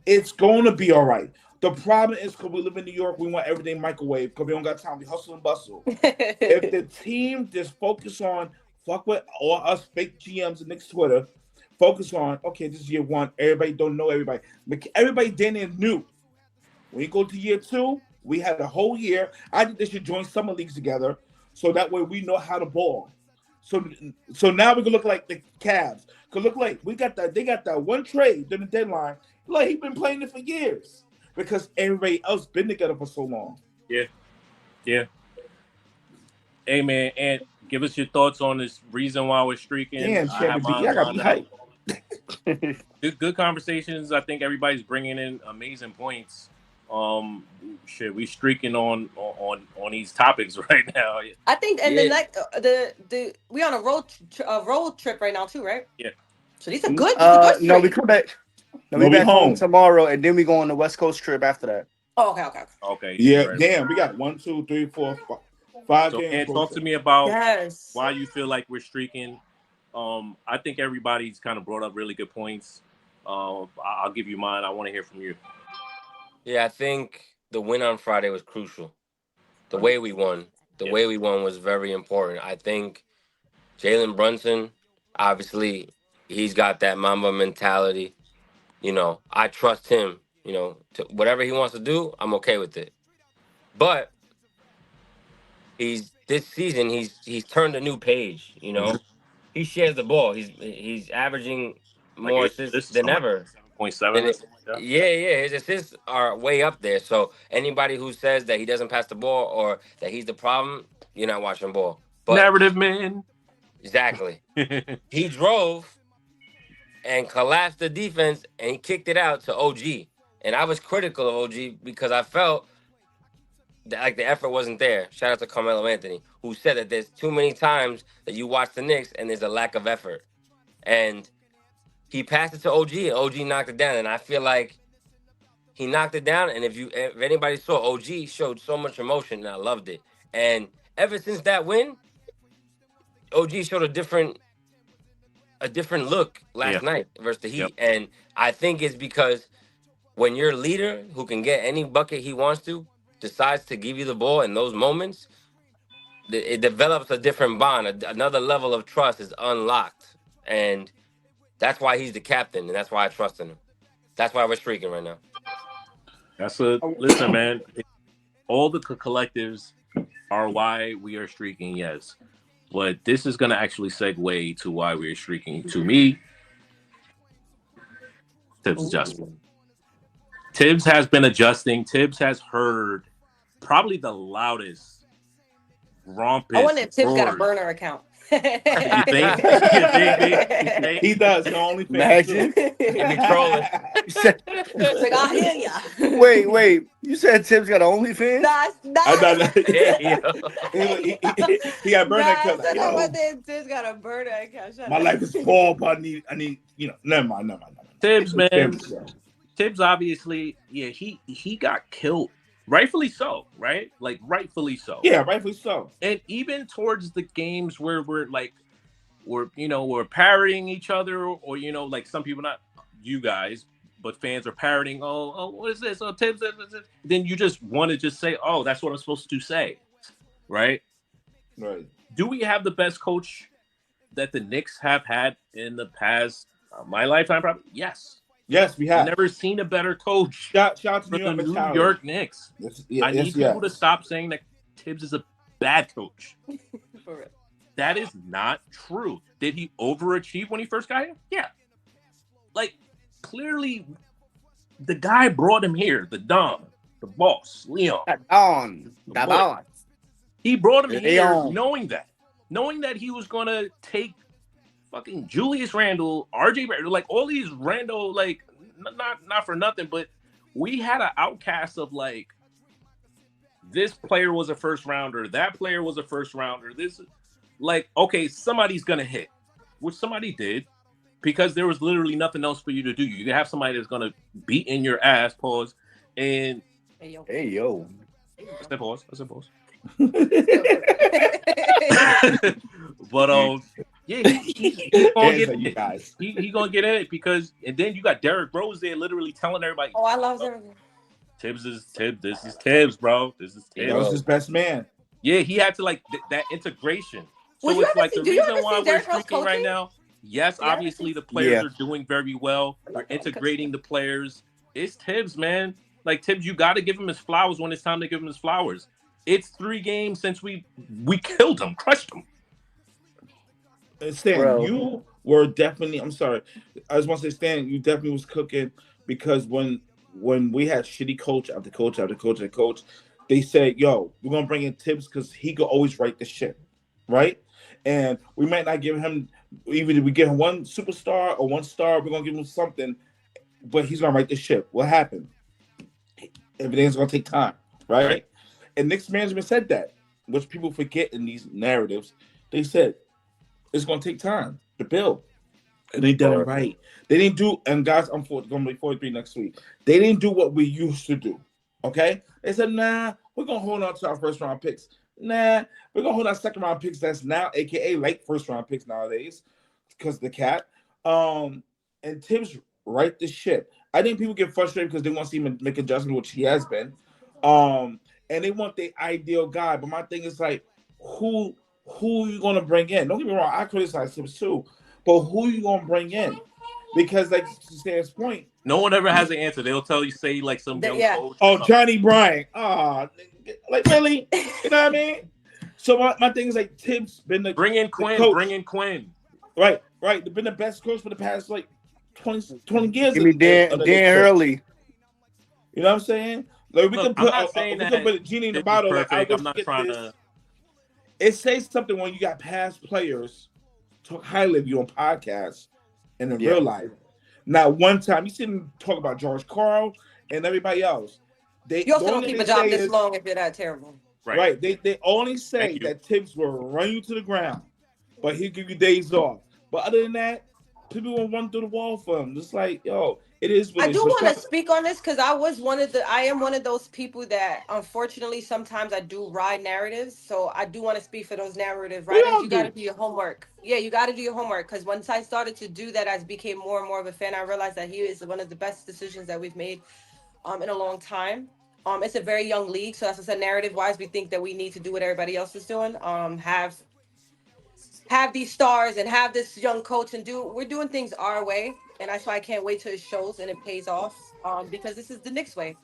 it's going to be all right. The problem is because we live in New York, we want everything microwave because we don't got time. We hustle and bustle. If the team just focus on, fuck with all us fake GMs and Knicks Twitter, focus on, okay, this is year one. Everybody don't know everybody. Everybody then is new. When you go to year two, we had a whole year. I think they should join summer leagues together so that way we know how to ball. So now we can look like the Cavs. Could look like they got that one trade during the deadline. Like he's been playing it for years because everybody else been together for so long. Yeah. Hey man, and give us your thoughts on this reason why we're streaking. Damn, I gotta be hyped. Good conversations. I think everybody's bringing in amazing points. We streaking on these topics right now. I think, and the next we on a road trip right now too, right? Yeah. So these are good. Good no, we come back. No, we back home tomorrow, and then we go on the West Coast trip after that. Oh, okay. Yeah, right. Damn, we got 1, 2, 3, 4, 5 games. And talk to me about why you feel like we're streaking. I think everybody's kind of brought up really good points. I'll give you mine. I want to hear from you. Yeah, I think the win on Friday was crucial. The way we won was very important. I think Jalen Brunson, obviously, he's got that Mamba mentality. You know, I trust him. You know, to whatever he wants to do, I'm okay with it. But this season he's turned a new page. You know, he shares the ball. He's averaging more assists than ever. 7.7. Yeah, his assists are way up there. So anybody who says that he doesn't pass the ball or that he's the problem, you're not watching ball. But narrative man. Exactly. He drove and collapsed the defense and he kicked it out to OG. And I was critical of OG because I felt that like the effort wasn't there. Shout out to Karl-Anthony, who said that there's too many times that you watch the Knicks and there's a lack of effort. And he passed it to OG and OG knocked it down. And I feel like he knocked it down. And if anybody saw, OG showed so much emotion and I loved it. And ever since that win, OG showed a different look last night versus the Heat. Yep. And I think it's because when your leader, who can get any bucket he wants to, decides to give you the ball in those moments, it develops a different bond. Another level of trust is unlocked. And that's why he's the captain, and that's why I trust in him. That's why we're streaking right now. Listen, man. All the collectives are why we are streaking, yes. But this is going to actually segue to why we're streaking. To me, Thibs adjustment. Thibs has been adjusting. Thibs has heard probably the loudest romping. I wonder if Thibs got a burner account. You think? He does. The only imagine. He be trolling. Like, I hear ya. Wait. You said Thibs got an OnlyFans? He got burner account. Thibs got a burner account. My life is full, but I need. Never mind. Thibs, man. Thibs obviously, he got killed. Rightfully so, right? Like, rightfully so. Yeah, rightfully so. And even towards the games where we're parroting each other, or like some people, not you guys, but fans are parroting. Oh, what is this? Oh, Thibs. Then you just want to just say, oh, that's what I'm supposed to say, right? Right. Do we have the best coach that the Knicks have had in the past my lifetime? Probably yes. Yes, we have. I've never seen a better coach. Shout to for the New York Knicks. I need people to stop saying that Thibs is a bad coach. For real. That is not true. Did he overachieve when he first got here? Yeah. Like, clearly, the guy brought him here. The Don, the boss, Leon. The Don. He brought him here knowing that he was going to take fucking Julius Randle, RJ Barrett, like all these rando, like not for nothing, but we had an outcast of like this player was a first rounder, that player was a first rounder. This, like, okay, somebody's gonna hit, which somebody did, because there was literally nothing else for you to do. You can have somebody that's gonna beat in your ass. Pause. And hey I yo. said pause. But Yeah, he's gonna get you it. guys. He gonna get it because, and then you got Derrick Rose there literally telling everybody, Oh, I love everything. Tibbs is Tibbs. This is Tibbs, bro. This is That was Tibbs. his best man. Yeah, he had to like that integration. Would So you it's ever like see? the Do you reason ever why see we're Derrick Rose streaking right coaching? now. Yes, You ever obviously see? the players Yeah. are doing very well. We're integrating the players. It's Tibbs, man. Like Tibbs, you got to give him his flowers when it's time to give him his flowers. It's 3 games since we killed him, crushed him. Stan, Bro. you were definitely. I'm sorry. I just want to say, Stan, you definitely was cooking because when we had shitty coach after coach after coach after coach, they said, "Yo, we're gonna bring in Tibbs because he could always write the shit, right?" And we might not give him even if we give him one superstar or one star, we're gonna give him something, but he's gonna write the ship. What happened? Everything's gonna take time, right? And Knicks management said that, which people forget in these narratives. They said it's gonna take time to build. And they done it right. They didn't do, and guys, I'm gonna be 43 next week. They didn't do what we used to do. Okay? They said, nah, we're gonna hold on to our first round picks. Nah, we're gonna hold our second round picks that's now, aka late first round picks nowadays, because of the cap. And Tibbs right the ship. I think people get frustrated because they want to see him make adjustments, which he has been. And they want the ideal guy. But my thing is like, who are you gonna bring in? Don't get me wrong, I criticize Tibbs too. But who are you gonna bring in? Because like to Stan's point, No one ever has an answer. They'll tell you, say like some young coach. Oh, Johnny Bryant. Like really? You know what I mean? So my thing is like Tibbs been the bring in Quinn. coach. Bring in Quinn. Right. They've been the best coach for the past like 20 years. Give me Dan Hurley. You know what I'm saying? Like we Look, can put I'm not saying that put a genie in the bottle. Perfect. Like, I'm not trying to. It says something when you got past players talk highly of you on podcasts and in real life. Now, one time you see them talk about George Karl and everybody else. You also don't keep a job this long if you're that terrible. Right. They only say that Tibbs will run you to the ground, but he'll give you days off. But other than that, people will run through the wall for him. Just like, yo, it is what I do want to speak on this because I am one of those people that unfortunately sometimes I do ride narratives. So I do want to speak for those narrative riders. You got to do your homework. Yeah, you got to do your homework because once I started to do that, as became more and more of a fan, I realized that he is one of the best decisions that we've made in a long time. It's a very young league, so as I said, narrative wise, we think that we need to do what everybody else is doing. Have these stars and have this young coach and we're doing things our way, and that's why I can't wait till it shows and it pays off. Because this is the Knicks way.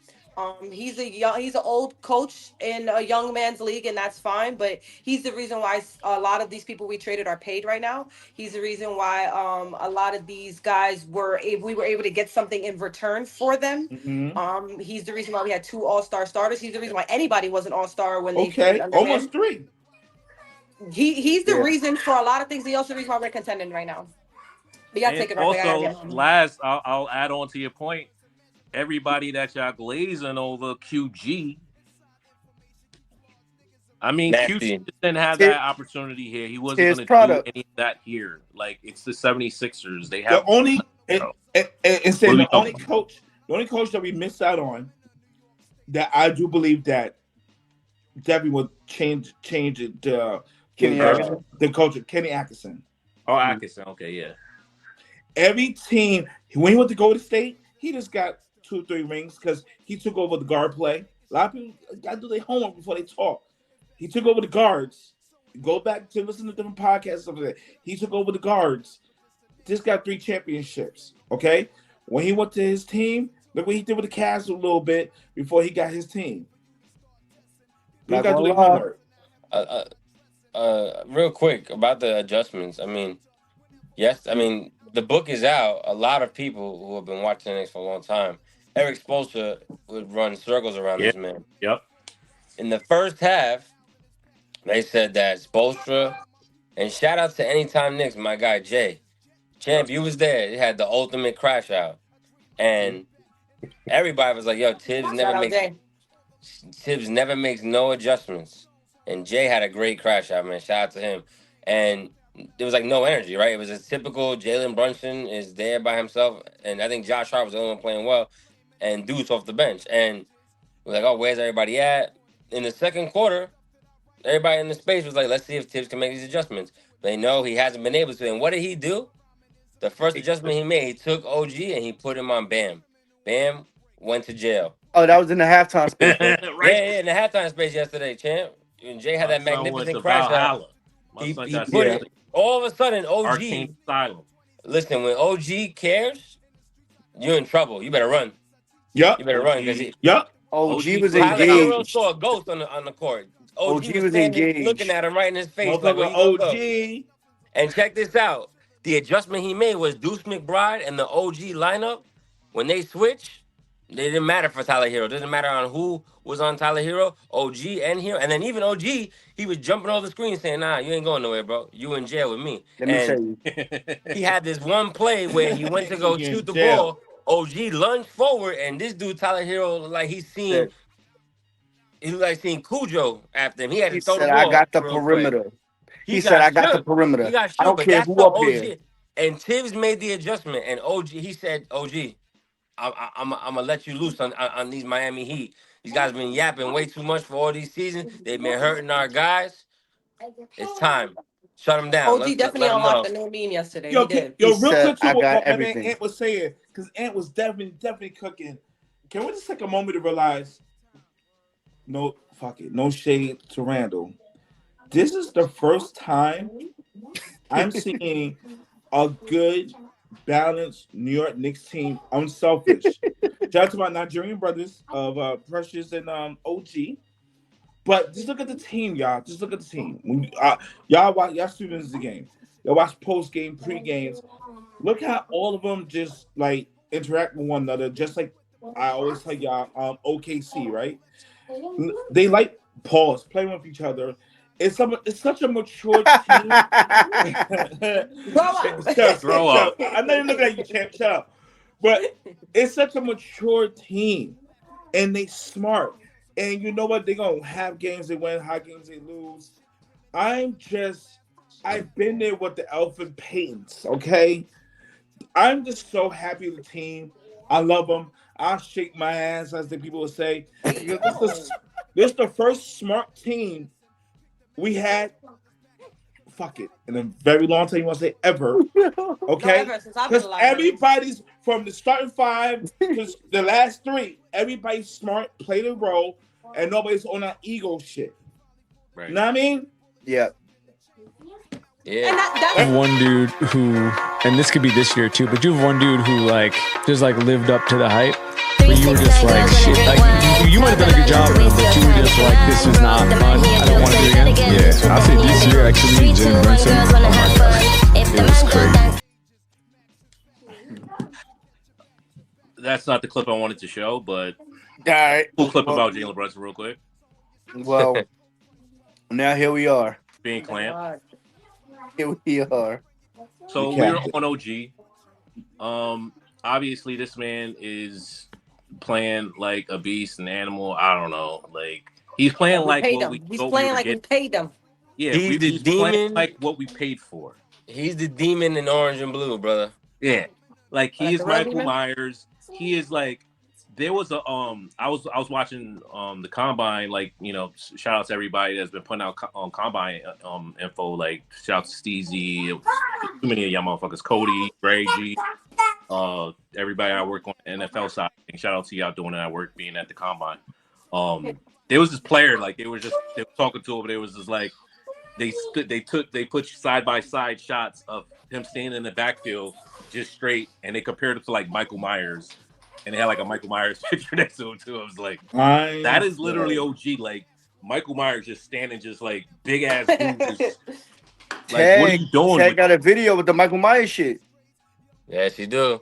He's an old coach in a young man's league, and that's fine. But he's the reason why a lot of these people we traded are paid right now. He's the reason why a lot of these guys we were able to get something in return for them. Mm-hmm. He's the reason why we had 2 all-star starters. He's the reason why anybody was an all-star when they played under almost him. 3. He's the reason for a lot of things. He's also the reason why we're contending right now. But y'all take it right. Also, last, I'll add on to your point. Everybody that y'all glazing over QG. I mean, QG didn't have that opportunity here. He wasn't going to do any of that here. Like, it's the 76ers. They have the only the only coach that we missed out on that I do believe that definitely would change it to the coach of Kenny Atkinson. Oh, Atkinson. Okay, yeah. Every team, when he went to Golden State, he just got 2 or 3 rings because he took over the guard play. A lot of people got to do their homework before they talk. He took over the guards. Go back to listen to different podcasts. Stuff like that. He took over the guards. Just got 3 championships. Okay, when he went to his team, look what he did with the Cavs a little bit before he got his team. He got to do their homework. Real quick about the adjustments. I mean, yes. I mean, the book is out. A lot of people who have been watching the Knicks for a long time, Eric Spoelstra would run circles around this man. Yep. In the first half, they said that Spoelstra, and shout out to Anytime Knicks, my guy Jay. Champ, you was there. He had the ultimate crash out. And everybody was like, yo, Tibbs never makes no adjustments. And Jay had a great crash out, man. Shout out to him. And there was like no energy, right? It was a typical Jalen Brunson is there by himself. And I think Josh Hart was the only one playing well. And Deuce off the bench. And we're like, oh, where's everybody at? In the second quarter, Everybody in the space was like, let's see if Thibs can make these adjustments. They know he hasn't been able to. And what did he do? The first adjustment he made, he took OG and he put him on Bam. Bam went to jail. Oh, that was in the halftime space, though. Right? Yeah, in the halftime space yesterday, champ. And Jay had that magnificent crash out. He put it. All of a sudden, OG. Listen, when OG cares, you're in trouble. You better run. Yep. You better run because OG was Tyler engaged. Hero saw a ghost on the court. OG was engaged, looking at him right in his face. Like, OG. And check this out. The adjustment he made was Deuce McBride and the OG lineup. When they switched, it didn't matter for Tyler Hero. It didn't matter on who was on Tyler Hero, OG and Hero. And then even OG, he was jumping over the screen saying, nah, you ain't going nowhere, bro. You in jail with me. Let me tell you. He had this one play where he went to go shoot the ball. OG lunged forward, and this dude, Tyler Hero, like he looked like seeing Cujo after him. He had to throw the ball. I got the perimeter. Quick. He said, I got the perimeter. He got shoot, I don't care who up there. And Thibs made the adjustment, and OG, he said, OG, I'm gonna let you loose on these Miami Heat. These guys been yapping way too much for all these seasons. They've been hurting our guys. It's time. Shut them down. OG definitely unlocked the new meme yesterday. Real quick to what my man everything. Ant was saying, because Ant was definitely cooking. Can we just take a moment to realize, no shade to Randall. This is the first time I'm seeing a good, balanced New York Knicks team, unselfish. Shout out to my Nigerian brothers of Precious and OG. But just look at the team, y'all. Just look at the team. When, y'all students of the game. Y'all watch post-game, pre-games. Look how all of them just, like, interact with one another, just like I always tell y'all, OKC, right? They like playing with each other. It's such a mature team. Grow up. I'm not even looking at you, champ. Shut up. But it's such a mature team, and they smart. And you know what? They're going to have games they win, high games they lose. I've been there with the Elfin Paytons, okay? I'm just so happy with the team. I love them. I'll shake my ass, as the people will say. This is the first smart team we had, in a very long time, you want to say ever, okay? Because everybody's, from the starting five to the last three, everybody's smart, played a role, and nobody's on that ego shit. Right. You know what I mean? Yeah. Yeah. One dude who, and this could be this year too, but you have one dude who like just like lived up to the hype. But you were just like shit. Like you might have done a good job, but you were just like, this is not fun. I don't want to do it again. Yeah, I'll say this year actually, Jalen Brunson. Oh my god, it was crazy. That's not the clip I wanted to show, but all right, cool clip about Jalen Brunson real quick. Well, now here we are. Being clamped. Here we are. So we're on OG. Obviously this man is playing like a beast, an animal. I don't know. Like he's playing like what we paid him. Yeah, he's the demon, like what we paid for. He's the demon in orange and blue, brother. Yeah, like he is Michael Myers. He is like. There was a I was watching the combine, like, you know, shout out to everybody that's been putting out combine info, like shout out to Steezy, too many of y'all motherfuckers, Cody, Ray G, everybody I work on the NFL side. And shout out to y'all doing that work, being at the combine. There was this player, like they were talking to him, but it was just like they put side by side shots of him standing in the backfield just straight, and they compared it to like Michael Myers. And they had like a Michael Myers picture next to him too. I was like, that is literally OG. Like Michael Myers just standing, just like big ass dude. Just, like, what are you doing? Ted got a video with the Michael Myers shit. Yes, he do.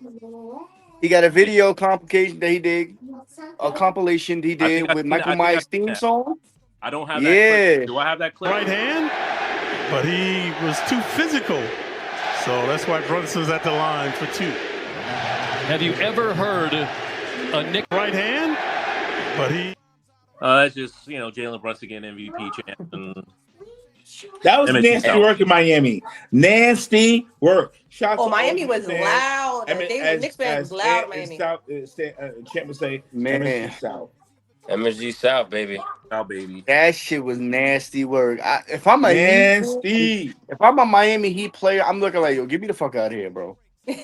He got a video compilation that he did, a compilation he did with Michael Myers theme song. I don't have that clip. Do I have that clip? Right hand, but he was too physical. So that's why Brunson's at the line for two. Have you ever heard a Nick right hand? But he. That's just, you know, Jalen Brunson getting MVP champ. And that was nasty work in Miami. Nasty work. Miami was loud. Knicks fans was loud. Miami. Champ would say, man. South. MSG South, baby. Oh, baby. That shit was nasty work. If I'm a Nasty. if I'm a Miami Heat player, I'm looking like, yo, get me the fuck out of here, bro. Yeah,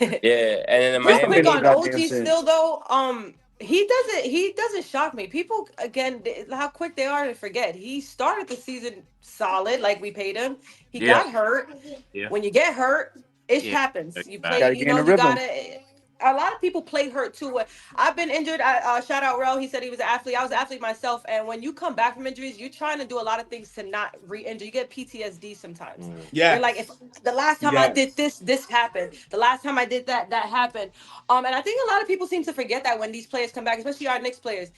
and then the This Real don't Miami make quick no Heat. on goddamn OG sense. still though, he doesn't shock me. People again, how quick they are to forget. He started the season solid, like we paid him. He Yeah. got hurt. Yeah. When you get hurt, it Yeah. happens. You Back. play, Gotta get in the you rhythm. gotta. A lot of people play hurt too. I've been injured. Shout out Rel. He said he was an athlete. I was an athlete myself. And when you come back from injuries, you're trying to do a lot of things to not re-injure. You get PTSD sometimes. You're like, if the last time I did this happened. The last time I did that happened. And I think a lot of people seem to forget that when these players come back, especially our Knicks players.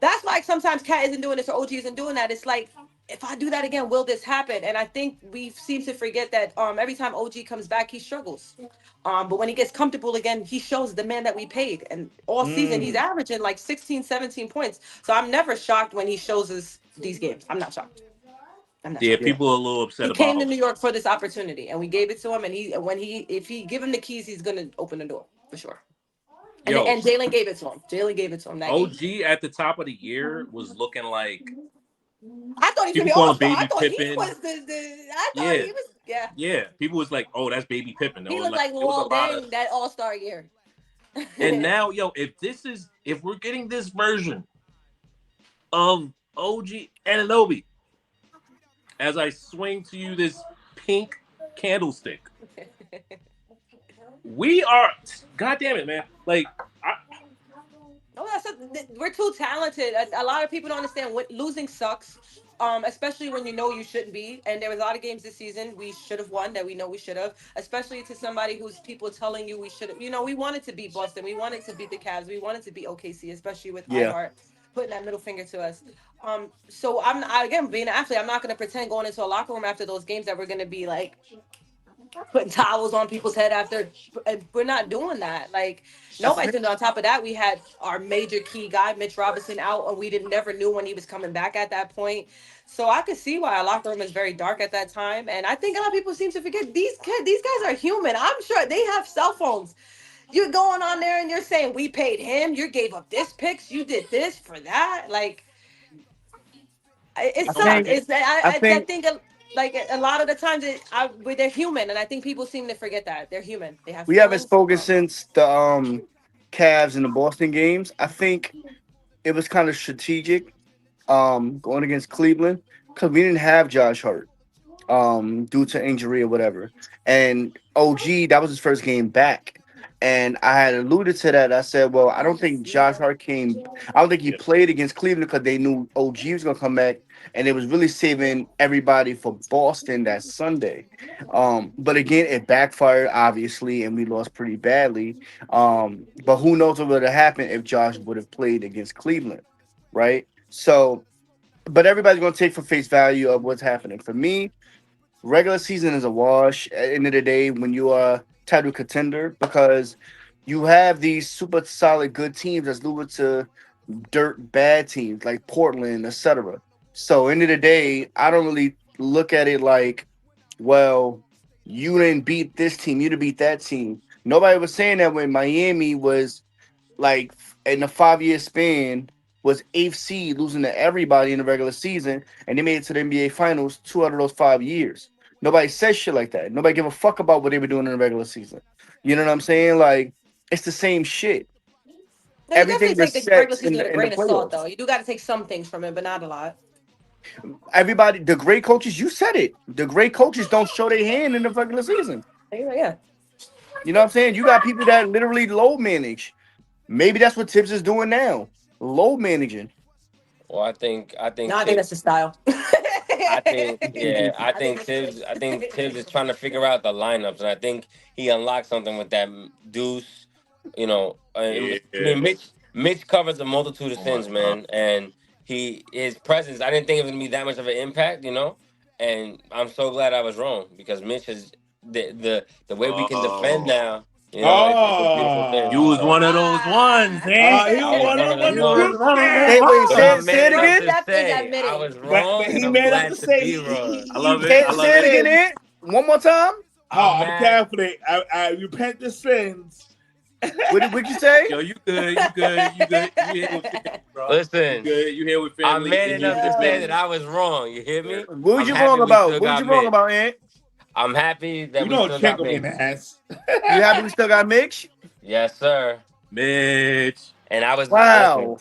That's like sometimes Cat isn't doing this or OG isn't doing that. It's like, if I do that again, will this happen? And I think we seem to forget that every time OG comes back, he struggles. But when he gets comfortable again, he shows the man that we paid. And all season, he's averaging like 16, 17 points. So I'm never shocked when he shows us these games. I'm not shocked. Yeah, people are a little upset He about. came to New York for this opportunity, and we gave it to him. And if he give him the keys, he's gonna open the door for sure. And Jalen gave it to him. Jalen gave it to him. That OG game. at the top of the year was looking like. I thought he was gonna be People call him all-star. I Baby thought he Pippen. was I thought he was Yeah. People was like, "Oh, that's Baby Pippen." He looked like like Walt Dang that all-star year. And now, if we're getting this version of OG Anunoby, as I swing to you this pink candlestick, we are. God damn it, man! Like, we're too talented. A lot of people don't understand what losing sucks. Especially when you know you shouldn't be. And there was a lot of games this season we should have won that we know we should have. Especially to somebody who's people telling you we should have. We wanted to beat Boston. We wanted to beat the Cavs. We wanted to beat OKC, especially with Iheart putting that middle finger to us. So again, being an athlete, I'm not going to pretend going into a locker room after those games that we're going to be like putting towels on people's head after. We're not doing that. Like, nobody's doing. On top of that, we had our major key guy, Mitch Robinson, out, and we never knew when he was coming back at that point. So I could see why our locker room is very dark at that time. And I think a lot of people seem to forget these guys are human. I'm sure they have cell phones. You're going on there and you're saying, we paid him, you gave up this picks, you did this for that. Like, it's something. I think like a lot of the times they're human, and I think people seem to forget that they're human. They have. We haven't spoken since the Cavs and the Boston games. I think it was kind of strategic going against Cleveland because we didn't have Josh Hart due to injury or whatever. And OG, that was his first game back. And I had alluded to that. I said, well, I don't think Josh Hart came. I don't think he played against Cleveland because they knew OG was going to come back. And it was really saving everybody for Boston that Sunday. But again, it backfired, obviously, and we lost pretty badly. But who knows what would have happened if Josh would have played against Cleveland, right? So, but everybody's going to take for face value of what's happening. For me, regular season is a wash at the end of the day when you are title contender because you have these super solid good teams that's losing to dirt bad teams like Portland, etc. So end of the day, I don't really look at it like, well, you didn't beat this team, you didn't beat that team. Nobody was saying that when Miami was like in a 5-year span was 8th seed, losing to everybody in the regular season, and they made it to the NBA Finals 2 out of those 5 years. Nobody says shit like that. Nobody give a fuck about what they were doing in the regular season. You know what I'm saying? Like, it's the same shit. No, you Everything definitely take the regular season with a grain of salt, playoffs. though. You do got to take some things from it, but not a lot. Everybody, the great coaches, you said it. The great coaches don't show their hand in the regular season. Yeah. You know what I'm saying? You got people that literally load manage. Maybe that's what Thibs is doing now. Load managing. Well, I think that's the style. I think Thibs is trying to figure out the lineups, and I think he unlocked something with that Deuce. I mean, Mitch covers a multitude of sins, man, and his presence. I didn't think it was gonna be that much of an impact, and I'm so glad I was wrong because Mitch is the way we can defend now. It's a beautiful thing. You was one of those ones, eh? He was one of the group. Say it again. I was wrong. But he made up to say I love it. Say it again. One more time. I'm Catholic. I repent the sins What you say? Yo, you good? You good? You good? You here with family, bro? Listen, you good? You here with I'm family? man enough to say that I was wrong. You hear me? What was I'm you happy wrong we about? still What was got you wrong Mitch. about, Ant? I'm happy that You we know, still Chen got gonna be Mitch. an ass. You happy we still got Mitch? Yes, sir. Mitch. And I was Wow.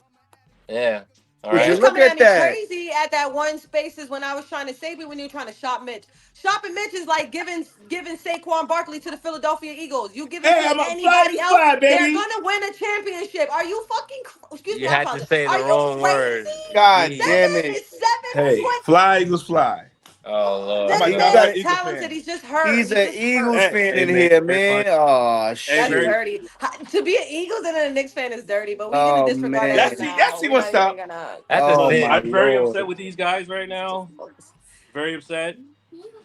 yeah. All Would He you was right. look coming at at me that? crazy at that one spaces when I was trying to save it when you were trying to shop Mitch. Shopping Mitch is like giving Saquon Barkley to the Philadelphia Eagles. You give it Hey, to I'm a anybody else, fly, they're baby. gonna win a championship. Are you fucking excuse me, You I had to apologize. say the Are you wrong word. crazy? God Jeez. That damn man it. is 7 Hey, foot. fly Eagles fly. Oh How Lord. about You That man got is it. Eagle talented. fan? He's just hurt. He's He's an just Eagles hurt. fan Hey, in man, here, very man. much. Oh Hey, That's shit. very. dirty. To be an Eagles and a Knicks fan is dirty, but we're gonna Oh disregard that Let's for man. see. Let's now. see We're not what's even up. gonna. That's a Oh sin. my I'm very lord. upset with these guys right now. Very upset.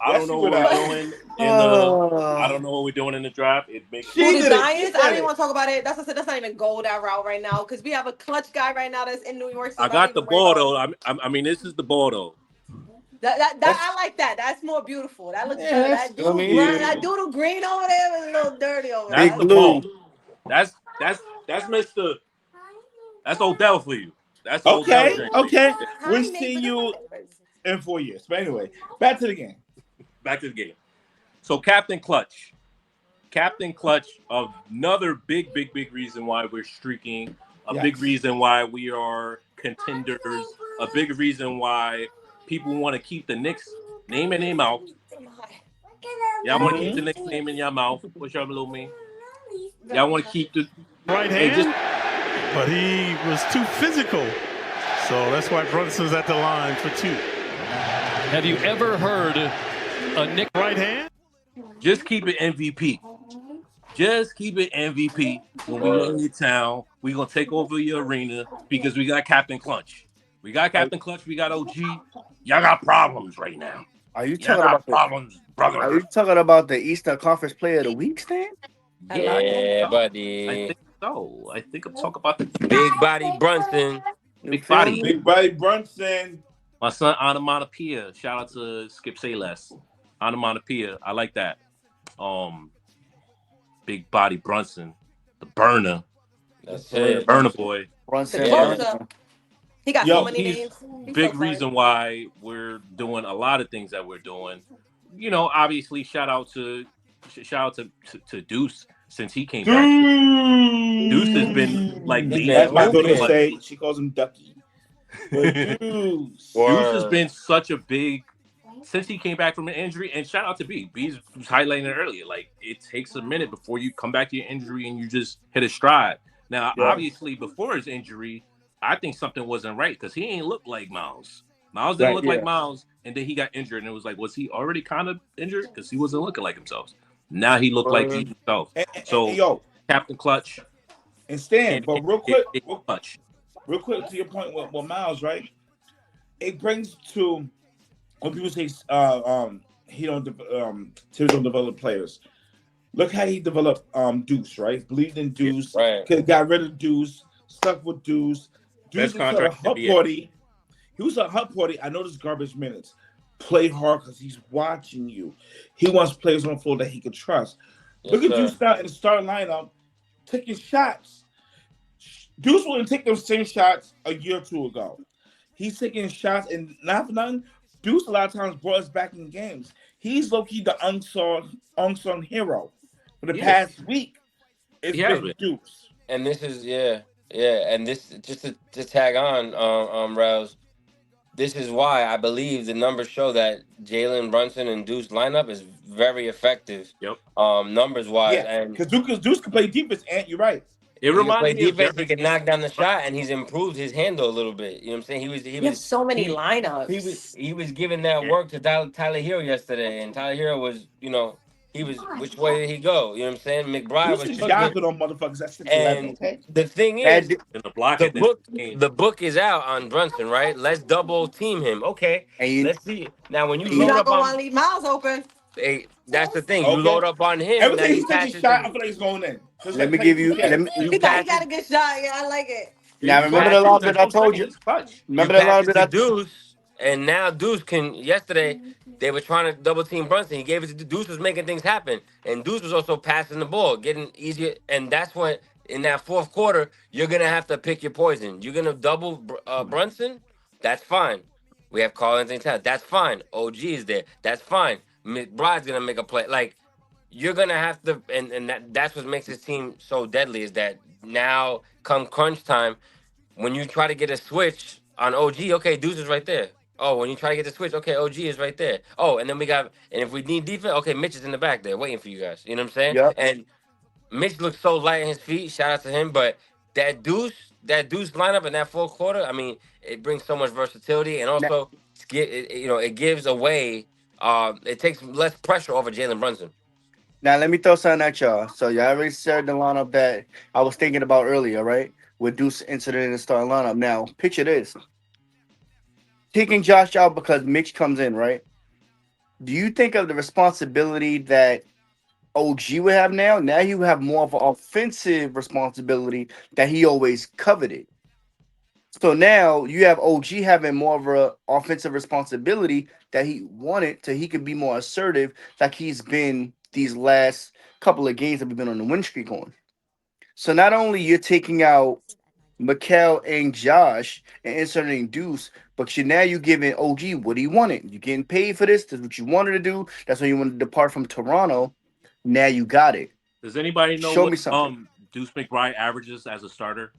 I Let's don't see know what what we're doing in the. I don't know what we're doing in the draft. It makes Who She me. the did it. She Giants? I said don't even it. want to talk about it. That's what I said. That's not even go that route right now because we have a clutch guy right now that's in New York, so I we're not got the even worried ball about though. I mean, this is the ball though. that. I like that. That's more beautiful. That looks Yeah, better. that's That I doodle mean, brown, that cute. doodle green over there was a little dirty over there. That's Big That's the Blue. ball. beautiful. That's Mister. That's Odell for you. That's the Odell Okay, joint for you. okay. Hi, We'll see neighbors. you in 4 years. But anyway, back to the game. Back to the game. So Captain Clutch. Captain Clutch, another big reason why we're streaking, a big Yes. reason why we are contenders, a big reason why people want to keep the Knicks name in their mouth. Y'all want to keep the Knicks name in your mouth. What's your little mean? Y'all want to keep the Right hand, but he was too physical. So that's why Brunson's at the line for 2. Have you ever heard a Knick Right hand? just keep it MVP. Just keep it MVP. When we in your town, we gonna take over your arena because we got Captain Clutch. We got Captain Clutch. We got OG. Y'all got problems right now. Are you Y'all talking got about the problems, brother. Are you talking about the Eastern Conference Player of the Week, Stan? Yeah, I think Yeah, so. buddy. I think so. I think I'm talking about the Big body Brunson. You big feel body. me? Big buddy Brunson. My son Onomatopoeia. Shout out to Skip Sayless. Onomatopoeia. I like that. Big body Brunson, the burner, That's it. burner boy. Brunson. The Yeah. closer. He got Yo, so many He's names. He's big so reason why we're doing a lot of things that we're doing. You know, obviously, shout out to Deuce since he came back. Deuce has been like He's the been As my daughter hooping. say, she calls him Ducky. But Deuce. Deuce has been such a big since he came back from an injury. And shout out to B. B was highlighting it earlier. Like it takes a minute before you come back to your injury and you just hit a stride. Now, Yeah. obviously, before his injury, I think something wasn't right because he ain't look like Miles. Miles didn't Right, look yeah. like Miles, and then he got injured, and it was like, was he already kind of injured? Because he wasn't looking like himself. Now he looked like he himself. And So, yo, Captain Clutch. and Stan, but real quick Clutch. to your point with Miles, right? It brings to when people say he don't Thibs don't develop players. Look how he developed Deuce, right? Believed in Deuce, Right. got rid of Deuce, stuck with Deuce. Deuce Best was contract a hub in the NBA. party. He was a hub party. I know this garbage minutes. Play hard because he's watching you. He wants players on the floor that he can trust. Yes, Look at sir. Deuce now in the starting lineup, taking shots. Deuce wouldn't take those same shots a year or two ago. He's taking shots, and not for nothing, Deuce a lot of times brought us back in games. He's low-key the unsung hero for the past week. It's been Deuce. And this is and this just to tag on Rells, this is why I believe the numbers show that Jalen, Brunson, and Deuce lineup is very effective. Yep. Numbers wise, Yeah, and because Deuce can play defense, and you're right. It he can play reminded me of defense. He can knock down the shot, and he's improved his handle a little bit. You know what I'm saying? He have was so many lineups. he was giving that work to Tyler Hero yesterday, and Tyler Hero was he was which way did he go? You know what I'm saying? McBride Deuce was is jocking on motherfuckers. That's and okay. the thing is, in the block at the book is out on Brunson, right? Let's double team him. Okay, let's see. Now when you You're load not up gonna on, want to leave Miles open. that's the thing. Okay. You load up on him. Every Now time he you takes pass a it shot, I to feel like he's going in. Just Let like me give you. PK. you He pass got a it. good shot. Yeah, I like it. Now remember the line that I told you. Remember the line that I Deuce. And now Deuce can. Yesterday they were trying to double team Brunson. He gave it to Deuce. Was making things happen, and Deuce was also passing the ball, getting easier. And that's when in that fourth quarter you're gonna have to pick your poison. You're gonna double Brunson. That's fine. We have Karl-Anthony Towns. That's fine. OG is there. That's fine. McBride's gonna make a play. Like you're gonna have to, and that's what makes this team so deadly. Is that now come crunch time when you try to get a switch on OG, okay, Deuce is right there. Oh, when you try to get the switch, okay, OG is right there. Oh, and then and if we need defense, okay, Mitch is in the back there waiting for you guys. You know what I'm saying? Yep. And Mitch looks so light on his feet. Shout out to him. But that Deuce lineup in that fourth quarter, I mean, it brings so much versatility, and also, it gives away. It takes less pressure over Jalen Brunson. Now let me throw something at y'all. So y'all already said the lineup that I was thinking about earlier, right? With Deuce incident in the starting lineup. Now picture this: taking Josh out because Mitch comes in, right? Do you think of the responsibility that OG would have now? Now you have more of an offensive responsibility that he always coveted. So now you have OG having more of an offensive responsibility that he wanted, so he could be more assertive, like he's been these last couple of games that we've been on the win streak on. So not only you're taking out Mikal and Josh and inserting Deuce, but you're giving OG what he wanted. You're getting paid for this. That's what you wanted to do. That's why you wanted to depart from Toronto. Now you got it. Does anybody know Show what me something. Deuce McBride averages as a starter?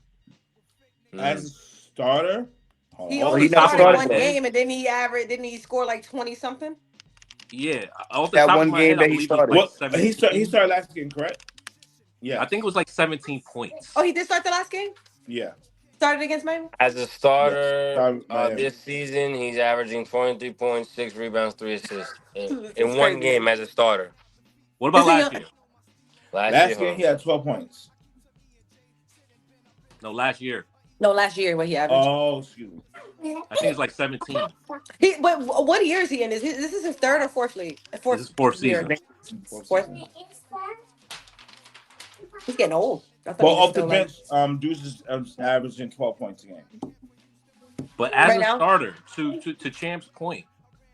As a starter? He Oh, only he never started started one though. game, and then didn't he score like 20 something? Yeah, off the That top one of my game head, I that he believe started. it was Well, like he 17. started last game, correct? Yeah. I think it was like 17 points. Oh, he did start the last game? Yeah. Started against Miami? As a starter Yes. this season, he's averaging 23 points, 6 rebounds, 3 assists in one crazy. game as a starter. What about last year? Last game he had 12 points. No, last year. No, last year what he averaged. Oh, excuse me. I think it's like 17. What year is he in? This is his third or fourth league? This is fourth season. Fourth. He's getting old. Well, off the bench, Deuce is averaging 12 points a game. But as a starter, to Champ's point,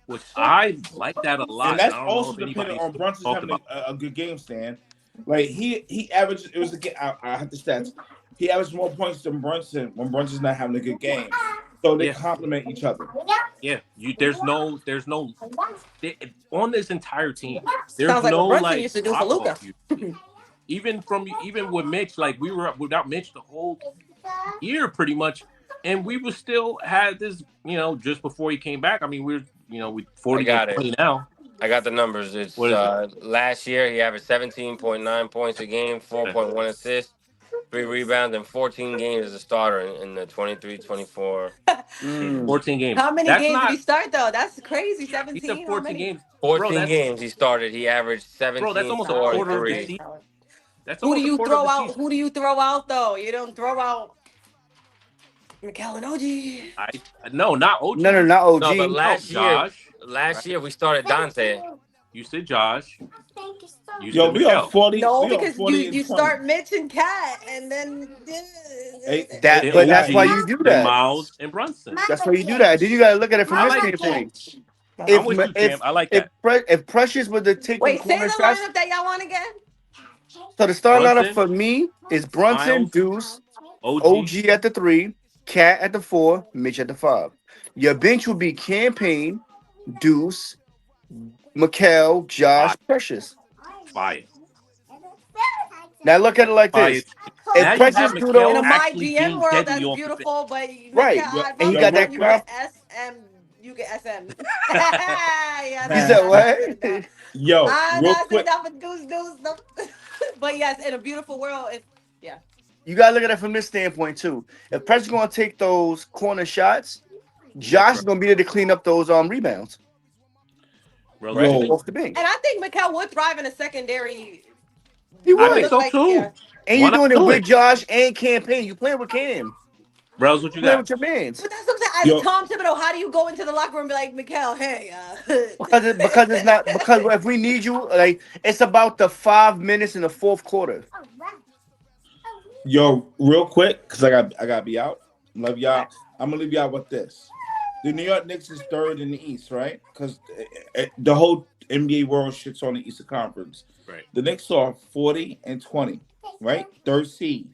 which I like that a lot. And that's I don't also know if dependent on Brunson having about a good game stand. Like he averaged. It was I have the stats. He averaged more points than Brunson when Brunson's not having a good game. So they complement each other. Yeah, there's no on this entire team. There's Sounds like no what Brunson used to do for Luka. Even with Mitch, like we were without Mitch the whole year pretty much, and we were still had this, just before he came back. I mean, we 40 now. I got the numbers. It's last year he averaged 17.9 points a game, 4.1 assists, 3 rebounds, and 14 games as a starter in the 23-24. 14 games. How many games did he start though? That's crazy. 17. He said 14 games. 14 games he started. He averaged 17. Bro, that's almost a quarter of the season. Who do you throw out? Who do you throw out though? You don't throw out Mikal and OG. No, not OG. No, not OG. No, but last year we started Dante. You said Josh. Yo, we are 40. No, because you start Mitch and Cat, and then but that's why you do that. Miles and Brunson. That's why you do that. Then you gotta look at it from this standpoint. I like that. If Precious was to take say the lineup that y'all want again. So the starting lineup for me is Brunson, Miles, Deuce, OG at the 3, Cat at the 4, Mitch at the 5. Your bench would be Campaign, Deuce, Mikal, Josh, Precious. Fire. Now look at it like this. If Precious do those, in my GM world, that's beautiful, but right, and he got that crap. You get SM. He said what? Yo, real quick. But yes, in a beautiful world, you gotta look at it from this standpoint too. If Precious gonna take those corner shots, Josh is gonna be there to clean up those rebounds. Off the bench. And I think Mikal would thrive in a secondary. He would. I think so too. Yeah. And you're doing it with Josh and Campaign. You playing with Cam. Rells, what you playing got? with your mans. But that's what I'm saying. As Tom Thibodeau, how do you go into the locker room and be like, Mikal, hey, because if we need you, like it's about the 5 minutes in the fourth quarter. Yo, real quick, because I got to be out. Love y'all. I'm gonna leave y'all with this. The New York Knicks is third in the East, right? Because the whole NBA world shits on the Eastern Conference. Right. The Knicks are 40-20, right? Third seed.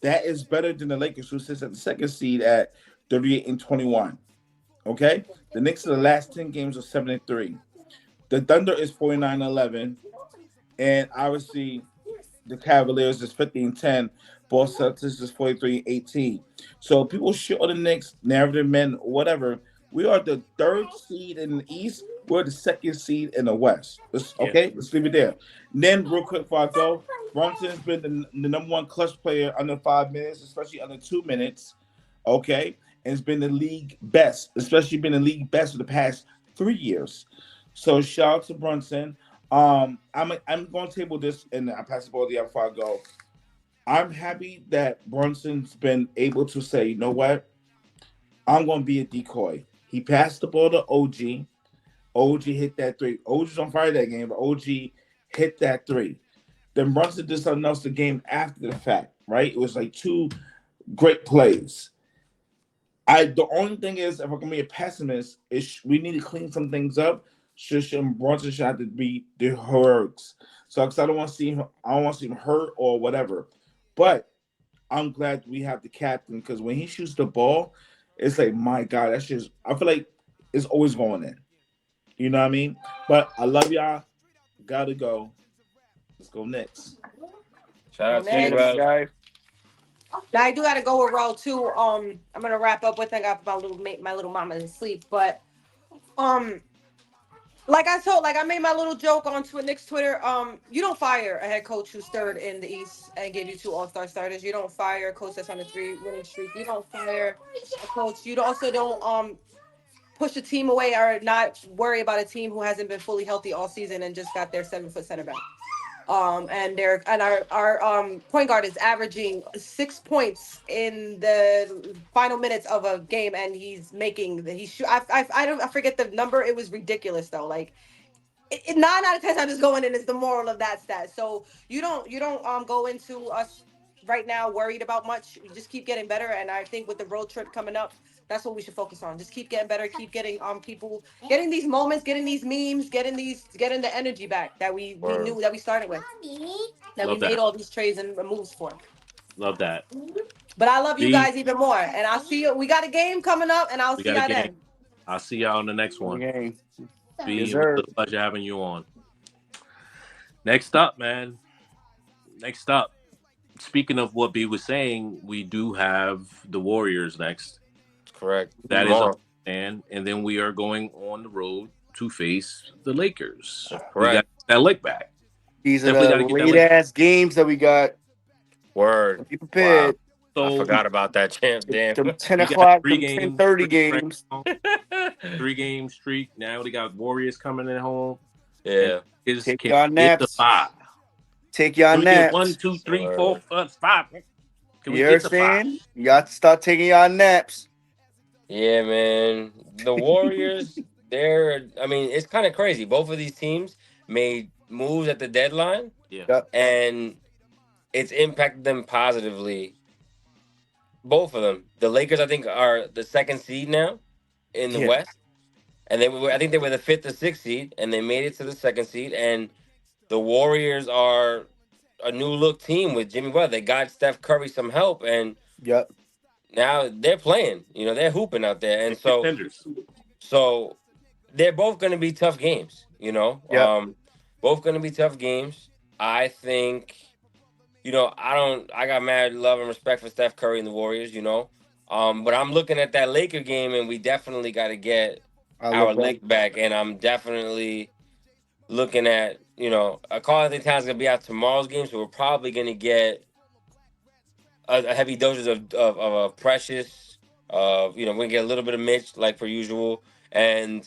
That is better than the Lakers, who sits at the second seed at 38-21. Okay? The Knicks in the last 10 games are 7-3. The Thunder is 49-11. And obviously, the Cavaliers is 50-10. Boston Celtics is 43-18. So people shit on the Knicks, narrative men, whatever. We are the third seed in the East. We're the second seed in the West. Let's leave it there. And then, real quick before I go, Brunson's been the number one clutch player under 5 minutes, especially under 2 minutes. Okay? And it's been the league best, especially been the league best for the past 3 years. So shout out to Brunson. I'm going to table this and I pass the ball to you before I go. I'm happy that Brunson's been able to say, you know what? I'm going to be a decoy. He passed the ball to OG. OG hit that three. OG was on fire that game, but OG hit that three. Then Brunson did something else the game after the fact, right? It was like 2 great plays. The only thing is, if I'm going to be a pessimist, is we need to clean some things up. Brunson should have to be the heroics. So, because I don't want to see him hurt or whatever. But I'm glad we have the captain, because when he shoots the ball, it's like, my God, that's just, I feel like it's always going in. You know what I mean? But I love y'all. Gotta go. Let's go Knicks. Shout out to you, bro. Now I do gotta go with Roll too. I'm gonna wrap up with I got my little mama to sleep, but like I made my little joke on Knicks Twitter. You don't fire a head coach who's third in the East and gave you 2 All-Star starters. You don't fire a coach that's on a 3 winning streak. You don't fire a coach. You also don't push a team away or not worry about a team who hasn't been fully healthy all season and just got their 7-foot center back. And our point guard is averaging 6 points in the final minutes of a game, and he's making I forget the number. It was ridiculous though. Like 9 out of 10 times is going in is the moral of that stat. So you don't go into us right now worried about much. You just keep getting better, and I think with the road trip coming up, that's what we should focus on. Just keep getting better, keep getting people getting these moments, getting these memes, getting the energy back that we knew that we started with. That we made all these trades and moves for. Love that. But I love you guys even more. And I'll see you. We got a game coming up, and I'll see y'all then. I'll see y'all on the next one. B, Yes, it was a pleasure having you on. Next up, man. Next up. Speaking of what B was saying, we do have the Warriors next. Correct. That is a and then we are going on the road to face the Lakers. Correct. We got that lick back. These are the late-ass games that we got. Word. Be prepared. Wow. I forgot about that, champ. Damn. Them 10 o'clock, 10:30 games. 3-game streak. Now we got Warriors coming in home. Yeah. Take y'all naps. Take y'all naps. 1, 2, 3, 4, 5. Can we you understand? You got to start taking y'all naps. Yeah, man. The Warriors, it's kind of crazy. Both of these teams made moves at the deadline. Yeah. And it's impacted them positively. Both of them. The Lakers, I think, are the 2nd seed now in the West. And I think they were the 5th or 6th seed, and they made it to the 2nd seed. And the Warriors are a new look team with Jimmy Butler. They got Steph Curry some help, and now they're playing. They're hooping out there, and so they're both going to be tough games. Both going to be tough games. I think, I got mad love and respect for Steph Curry and the Warriors. But I'm looking at that Laker game, and we definitely got to get our lick back, and I'm definitely looking at, Karl-Anthony Towns is going to be out tomorrow's game, so we're probably going to get a heavy doses of Precious. We're going to get a little bit of Mitch, like per usual. And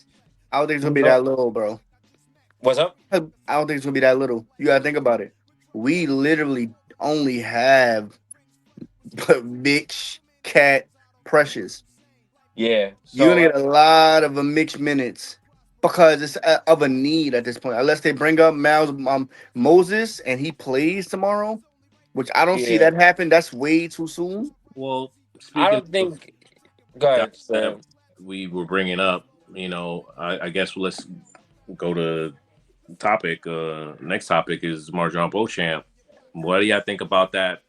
I don't think it's going to be that little, bro. What's up? I don't think it's going to be that little. You got to think about it. We literally only have Mitch, Cat, Precious. Yeah. You're going to get a lot of mixed minutes. Because it's of a need at this point. Unless they bring up Moses and he plays tomorrow, which I don't see that happen. That's way too soon. Well, I don't think. Go ahead, Sam. we were bringing up, I guess let's go to topic. Next topic is Marjon Beauchamp. What do y'all think about that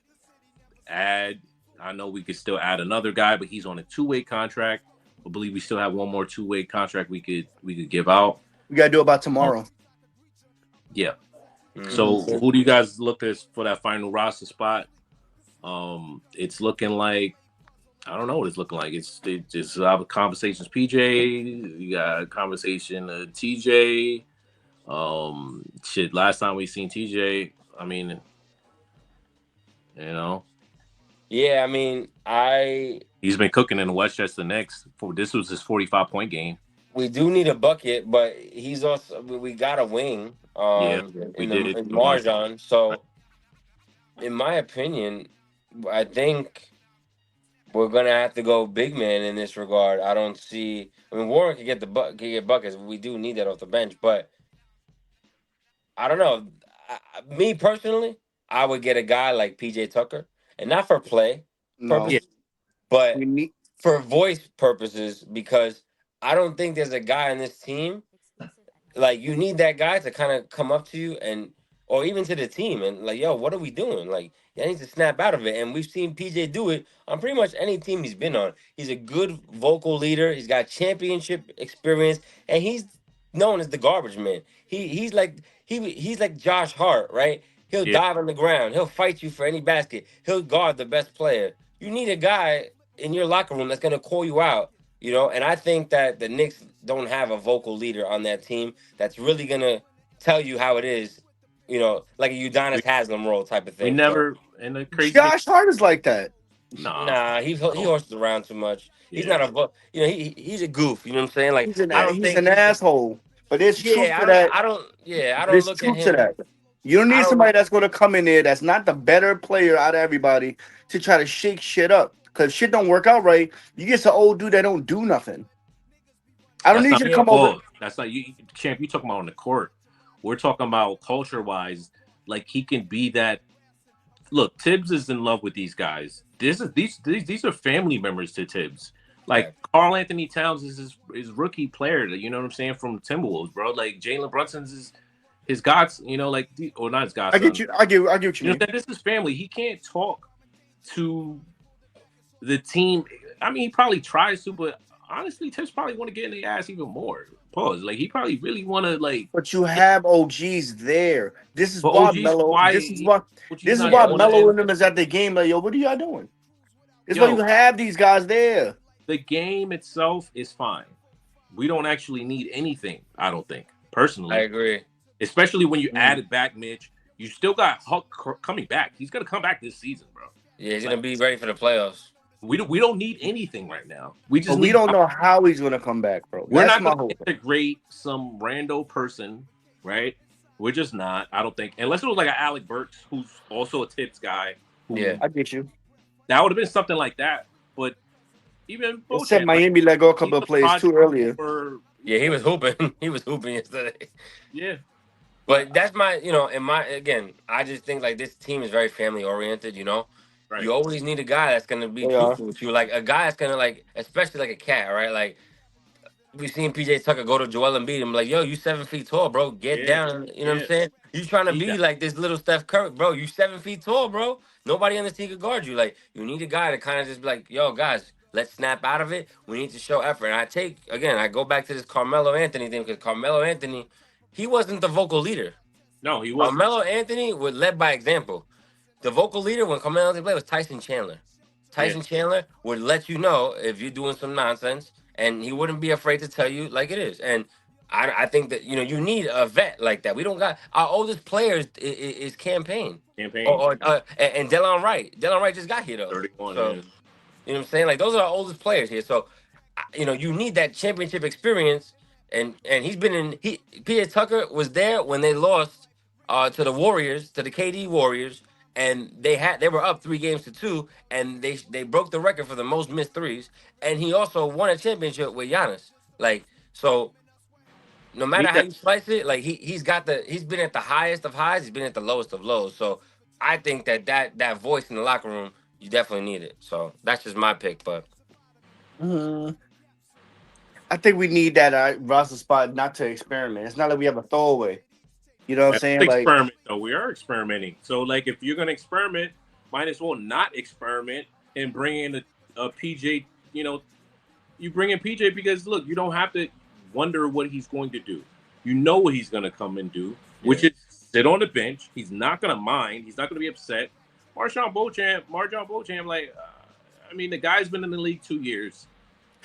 add? I know we could still add another guy, but he's on a 2-way contract. I believe we still have one more 2-way contract we could give out. We gotta do it by tomorrow. Yeah. So who do you guys look at for that final roster spot? It's looking like, I don't know what it's looking like. It's just conversations. PJ, you got a conversation. TJ. Last time we seen TJ, I mean, Yeah, I mean, he's been cooking in the Westchester Knicks. This was his 45-point game. We do need a bucket, but he's also, we got a wing. In Marjon. So, in my opinion, I think we're gonna have to go big man in this regard. I don't see. I mean, Warren can get buckets. We do need that off the bench, but I don't know. Me personally, I would get a guy like PJ Tucker, and not for play purposes, but for voice purposes, because I don't think there's a guy on this team. Like, you need that guy to kind of come up to you or even to the team and like, yo, what are we doing? Like, I need to snap out of it. And we've seen PJ do it on pretty much any team he's been on. He's a good vocal leader. He's got championship experience, and he's known as the garbage man. He's like Josh Hart, right? He'll dive on the ground. He'll fight you for any basket. He'll guard the best player. You need a guy in your locker room that's gonna call you out. And I think that the Knicks don't have a vocal leader on that team that's really gonna tell you how it is, like a Udonis Haslam role type of thing. We never in the crazy. Josh Hart is like that. Nah, he horses around too much. He's not he's a goof. You know what I'm saying? Like, he's an asshole. But there's truth to that. I don't there's look truth at him. to that. You don't need somebody that's going to come in there that's not the better player out of everybody to try to shake shit up. Because shit don't work out right. You get some old dude that don't do nothing. I don't need you to come over. That's not you, champ. You talking about on the court. We're talking about culture-wise. Like, he can be that. Look, Thibs is in love with these guys. These are family members to Thibs. Like, Karl-Anthony Towns is his rookie player. You know what I'm saying, from Timberwolves, bro. Like, Jalen Brunson's his god's. Or not his godson. I get you. I get what you mean. This is family. He can't talk to the team. I mean, he probably tries to, but honestly, Thibs probably want to get in the ass even more. Pause. Like, he probably really want to, like. But you have OGs there. This is why Melo. This is why Melo and them is at the game. Like, yo, what are y'all doing? It's why you have these guys there. The game itself is fine. We don't actually need anything. I don't think, personally. I agree. Especially when you added back Mitch. You still got Huck coming back. He's gonna come back this season, bro. Yeah, he's gonna be ready for the playoffs. We don't need anything right now. We don't know how he's gonna come back, bro. We're not gonna integrate some rando person, right? We're just not. I don't think, unless it was like an Alec Burks, who's also a Thibs guy. I get you. That would have been something like that. But even except Miami let go a couple of plays too earlier. Yeah, he was hooping. He was hooping yesterday. Yeah. But that's again, I just think like this team is very family oriented, Right. You always need a guy that's gonna be truthful with you. Like a guy that's gonna, like, especially like a cat, right? Like, we've seen PJ Tucker go to Joel Embiid and be like, yo, you 7 feet tall, bro. Get down. You know what I'm saying? You trying to be like this little Steph Curry, bro. You 7 feet tall, bro. Nobody on this team could guard you. Like, you need a guy to kind of just be like, yo, guys, let's snap out of it. We need to show effort. And I go back to this Carmelo Anthony thing, because Carmelo Anthony, he wasn't the vocal leader. No, he wasn't. Carmelo Anthony was led by example. The vocal leader when Carmelo Anthony played was Tyson Chandler. Chandler would let you know if you're doing some nonsense, and he wouldn't be afraid to tell you like it is. And I think that you need a vet like that. We don't got our oldest players is campaign. And Delon Wright. Delon Wright just got here though. 31. So, you know what I'm saying? Like, those are our oldest players here. So you need that championship experience. And he's been in. P.J. Tucker was there when they lost to the Warriors, to the KD Warriors. And they were up 3-2, and they broke the record for the most missed threes. And he also won a championship with Giannis. Like, so no matter how you slice it, like he's been at the highest of highs, he's been at the lowest of lows. So I think that voice in the locker room, you definitely need it. So that's just my pick, but I think we need that roster spot not to experiment. It's not like we have a throwaway. You know what I'm saying? Like Experiment though. We are experimenting. So like, if you're gonna experiment, might as well not experiment and bring in a PJ. You know, you bring in PJ because look, you don't have to wonder what he's going to do. You know what he's going to come and do, which is sit on the bench. He's not going to mind. He's not going to be upset. Marjon Beauchamp, like, I mean, the guy's been in the league 2 years.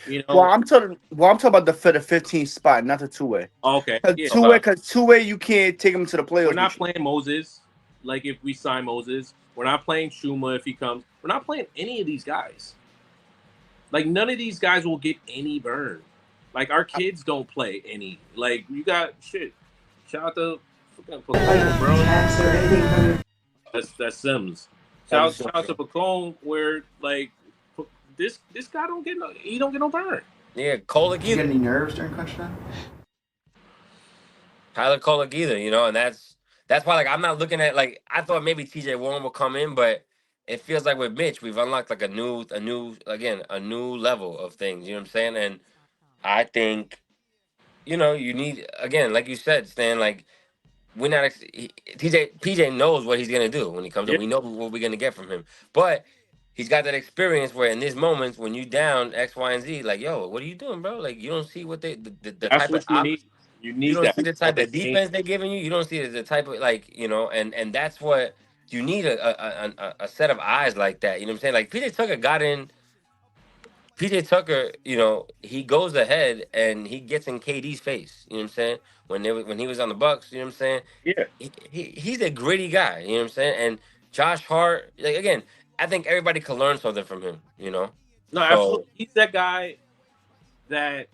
You know. Well, I'm talking about the 15th spot, not the two-way. Okay. Yeah. Because two-way you can't take him to the playoffs. We're not playing Moses. Like if we sign Moses, we're not playing Shuma if he comes. We're not playing any of these guys. Like none of these guys will get any burn. Like our kids don't play any. Like you got shit. Shout out to Pacone, bro. That's Sims. Shout out to Pacone where like this guy don't get no burn. Yeah, Kolek either. You get any nerves during crunch time? Tyler Kolek either, you know, and that's why like I'm not looking at like I thought maybe TJ Warren will come in, but it feels like with Mitch we've unlocked like a new level of things. You know what I'm saying? And I think, you know, you need again, like you said, Stan, like we're not PJ knows what he's gonna do when he comes in. We know what we're gonna get from him, but he's got that experience where in these moments when you down X, Y, and Z, like yo, what are you doing, bro? Like you don't see what the type of you don't see the type of defense they're giving you. You don't see the type of like you know, and that's what you need a set of eyes like that. You know what I'm saying? Like PJ Tucker got in. PJ Tucker, you know, he goes ahead and he gets in KD's face. You know what I'm saying? When he was on the Bucks, you know what I'm saying? Yeah. He's a gritty guy. You know what I'm saying? And Josh Hart, like again, I think everybody can learn something from him. You know? No, absolutely. He's that guy that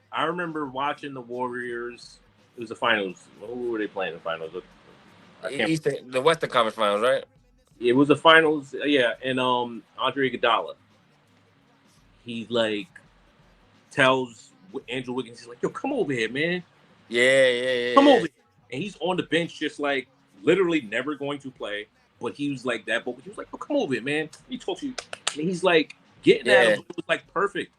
I remember watching the Warriors. It was the finals. Who were they playing in the finals? The Western Conference Finals, right? It was the finals. Yeah, and Andre Iguodala. He like tells Andrew Wiggins, he's like, "Yo, come over here, man. Yeah. Come over here." And he's on the bench, just like literally never going to play. But he was like that. But he was like, "Oh, come over here, man. He talks to you." And he's like getting at him. It was like perfect.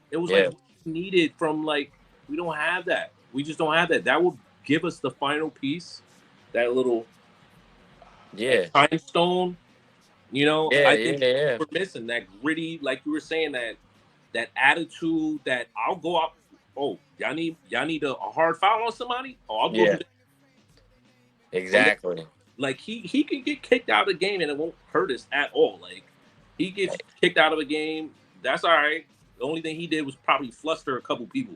It was like what you needed from like we don't have that. We just don't have that. That would give us the final piece. That little time stone. You know, I think we're missing that gritty, like you were saying, that attitude that I'll go out. Oh, y'all need a hard foul on somebody? Oh, I'll go do that. Exactly. Like he can get kicked out of the game and it won't hurt us at all. Like he gets kicked out of a game, that's all right. The only thing he did was probably fluster a couple people.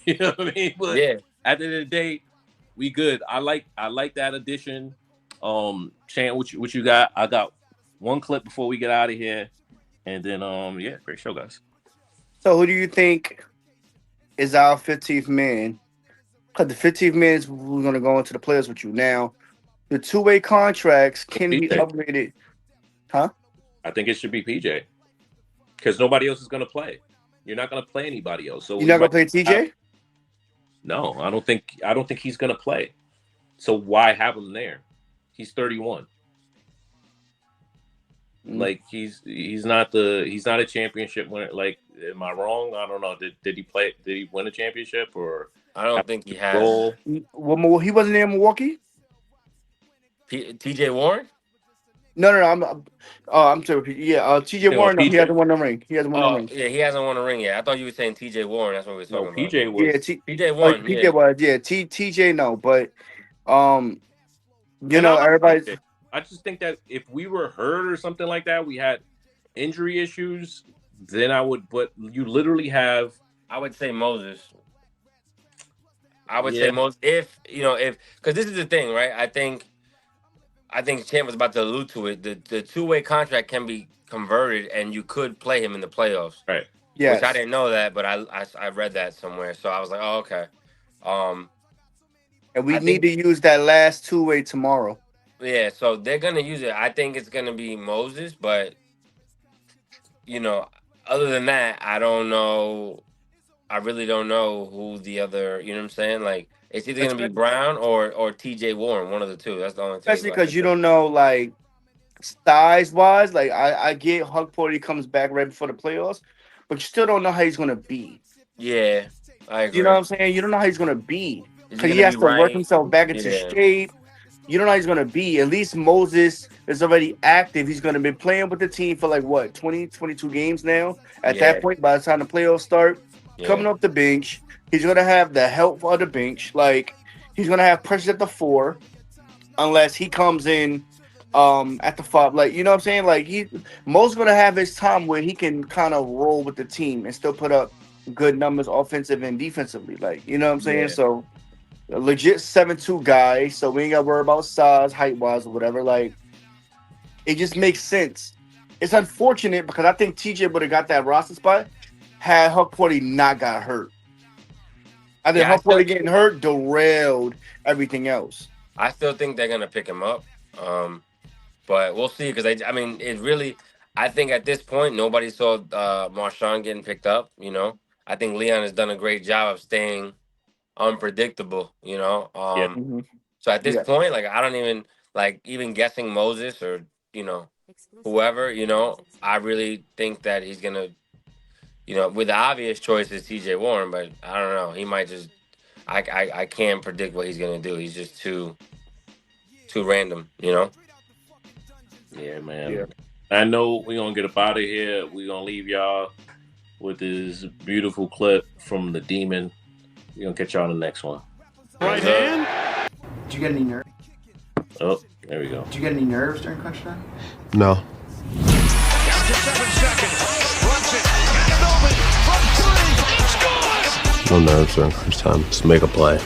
You know what I mean? But at the end of the day, we good. I like that addition. Chan, what you got? I got one clip before we get out of here, and then great show, guys. So who do you think is our 15th man? Because the 15th man is who's going to go into the players with you. Now, the two-way contracts can be upgraded. Huh? I think it should be PJ. Because nobody else is going to play. You're not going to play anybody else. So you're not going to play TJ? No, I don't think he's going to play. So why have him there? He's 31. Like he's not a championship winner. Like, am I wrong? I don't know. Did he play? Did he win a championship or? I don't think he has. Well, he wasn't there in Milwaukee. TJ Warren? No. I'm sorry. Yeah, TJ Warren. No, he hasn't won the ring. He hasn't won the ring. Yeah, he hasn't won a ring yet. I thought you were saying TJ Warren. That's what we were talking about. PJ was. Yeah, PJ Warren. PJ was. Yeah, TJ no, but you know, everybody's. I just think that if we were hurt or something like that, we had injury issues, then I would. But you literally have. I would say Moses. I would say Moses. If because this is the thing, right? I think Champ was about to allude to it. The two-way contract can be converted, and you could play him in the playoffs. Right. Yeah. Which I didn't know that, but I read that somewhere, so I was like, oh, okay. And we need to use that last two-way tomorrow. Yeah, so they're gonna use it. I think it's gonna be Moses, but other than that, I don't know. I really don't know who the other. You know what I'm saying? Like it's either gonna be Brown or TJ Warren, one of the two. That's the only thing. Especially because you don't know, like size wise. Like I get Hug Porty comes back right before the playoffs, but you still don't know how he's gonna be. Yeah. I agree. You know what I'm saying? You don't know how he's gonna be because he gonna has be to work right? himself back into Yeah. shape. You don't know how he's gonna be. At least Moses is already active. He's gonna be playing with the team for like what 20, 22 games now. At Yeah. that point, by the time the playoffs start, Yeah. coming off the bench, he's gonna have the help of the bench. Like he's gonna have pressure at the 4, unless he comes in at the 5. Like you know what I'm saying? Like Mo's gonna have his time where he can kind of roll with the team and still put up good numbers offensive and defensively. Like you know what I'm saying? Yeah. So a legit 7'2" guy, so we ain't gotta worry about size, height wise, or whatever. Like it just makes sense. It's unfortunate because I think TJ would have got that roster spot had Huckporty not got hurt. I think Huckporty getting hurt derailed everything else. I still think they're gonna pick him up, but we'll see. Because I mean, it really. I think at this point, nobody saw Marshawn getting picked up. You know, I think Leon has done a great job of staying unpredictable. You know, so at this point, like I don't even guessing Moses or whoever. I really think that he's gonna. With the obvious choice is T.J. Warren, but I don't know. He might just. I can't predict what he's gonna do. He's just too random, Yeah, man. Yeah. I know we're gonna get up out of here. We're gonna leave y'all with this beautiful clip from the Demon. We're gonna catch y'all on the next one. Right hand. Did you get any nerves? Oh, there we go. Did you get any nerves during crunch time? No. Down to 7 seconds. Brunson. Anunoby from 3. Scores! No nerves during crunch time. Just make a play.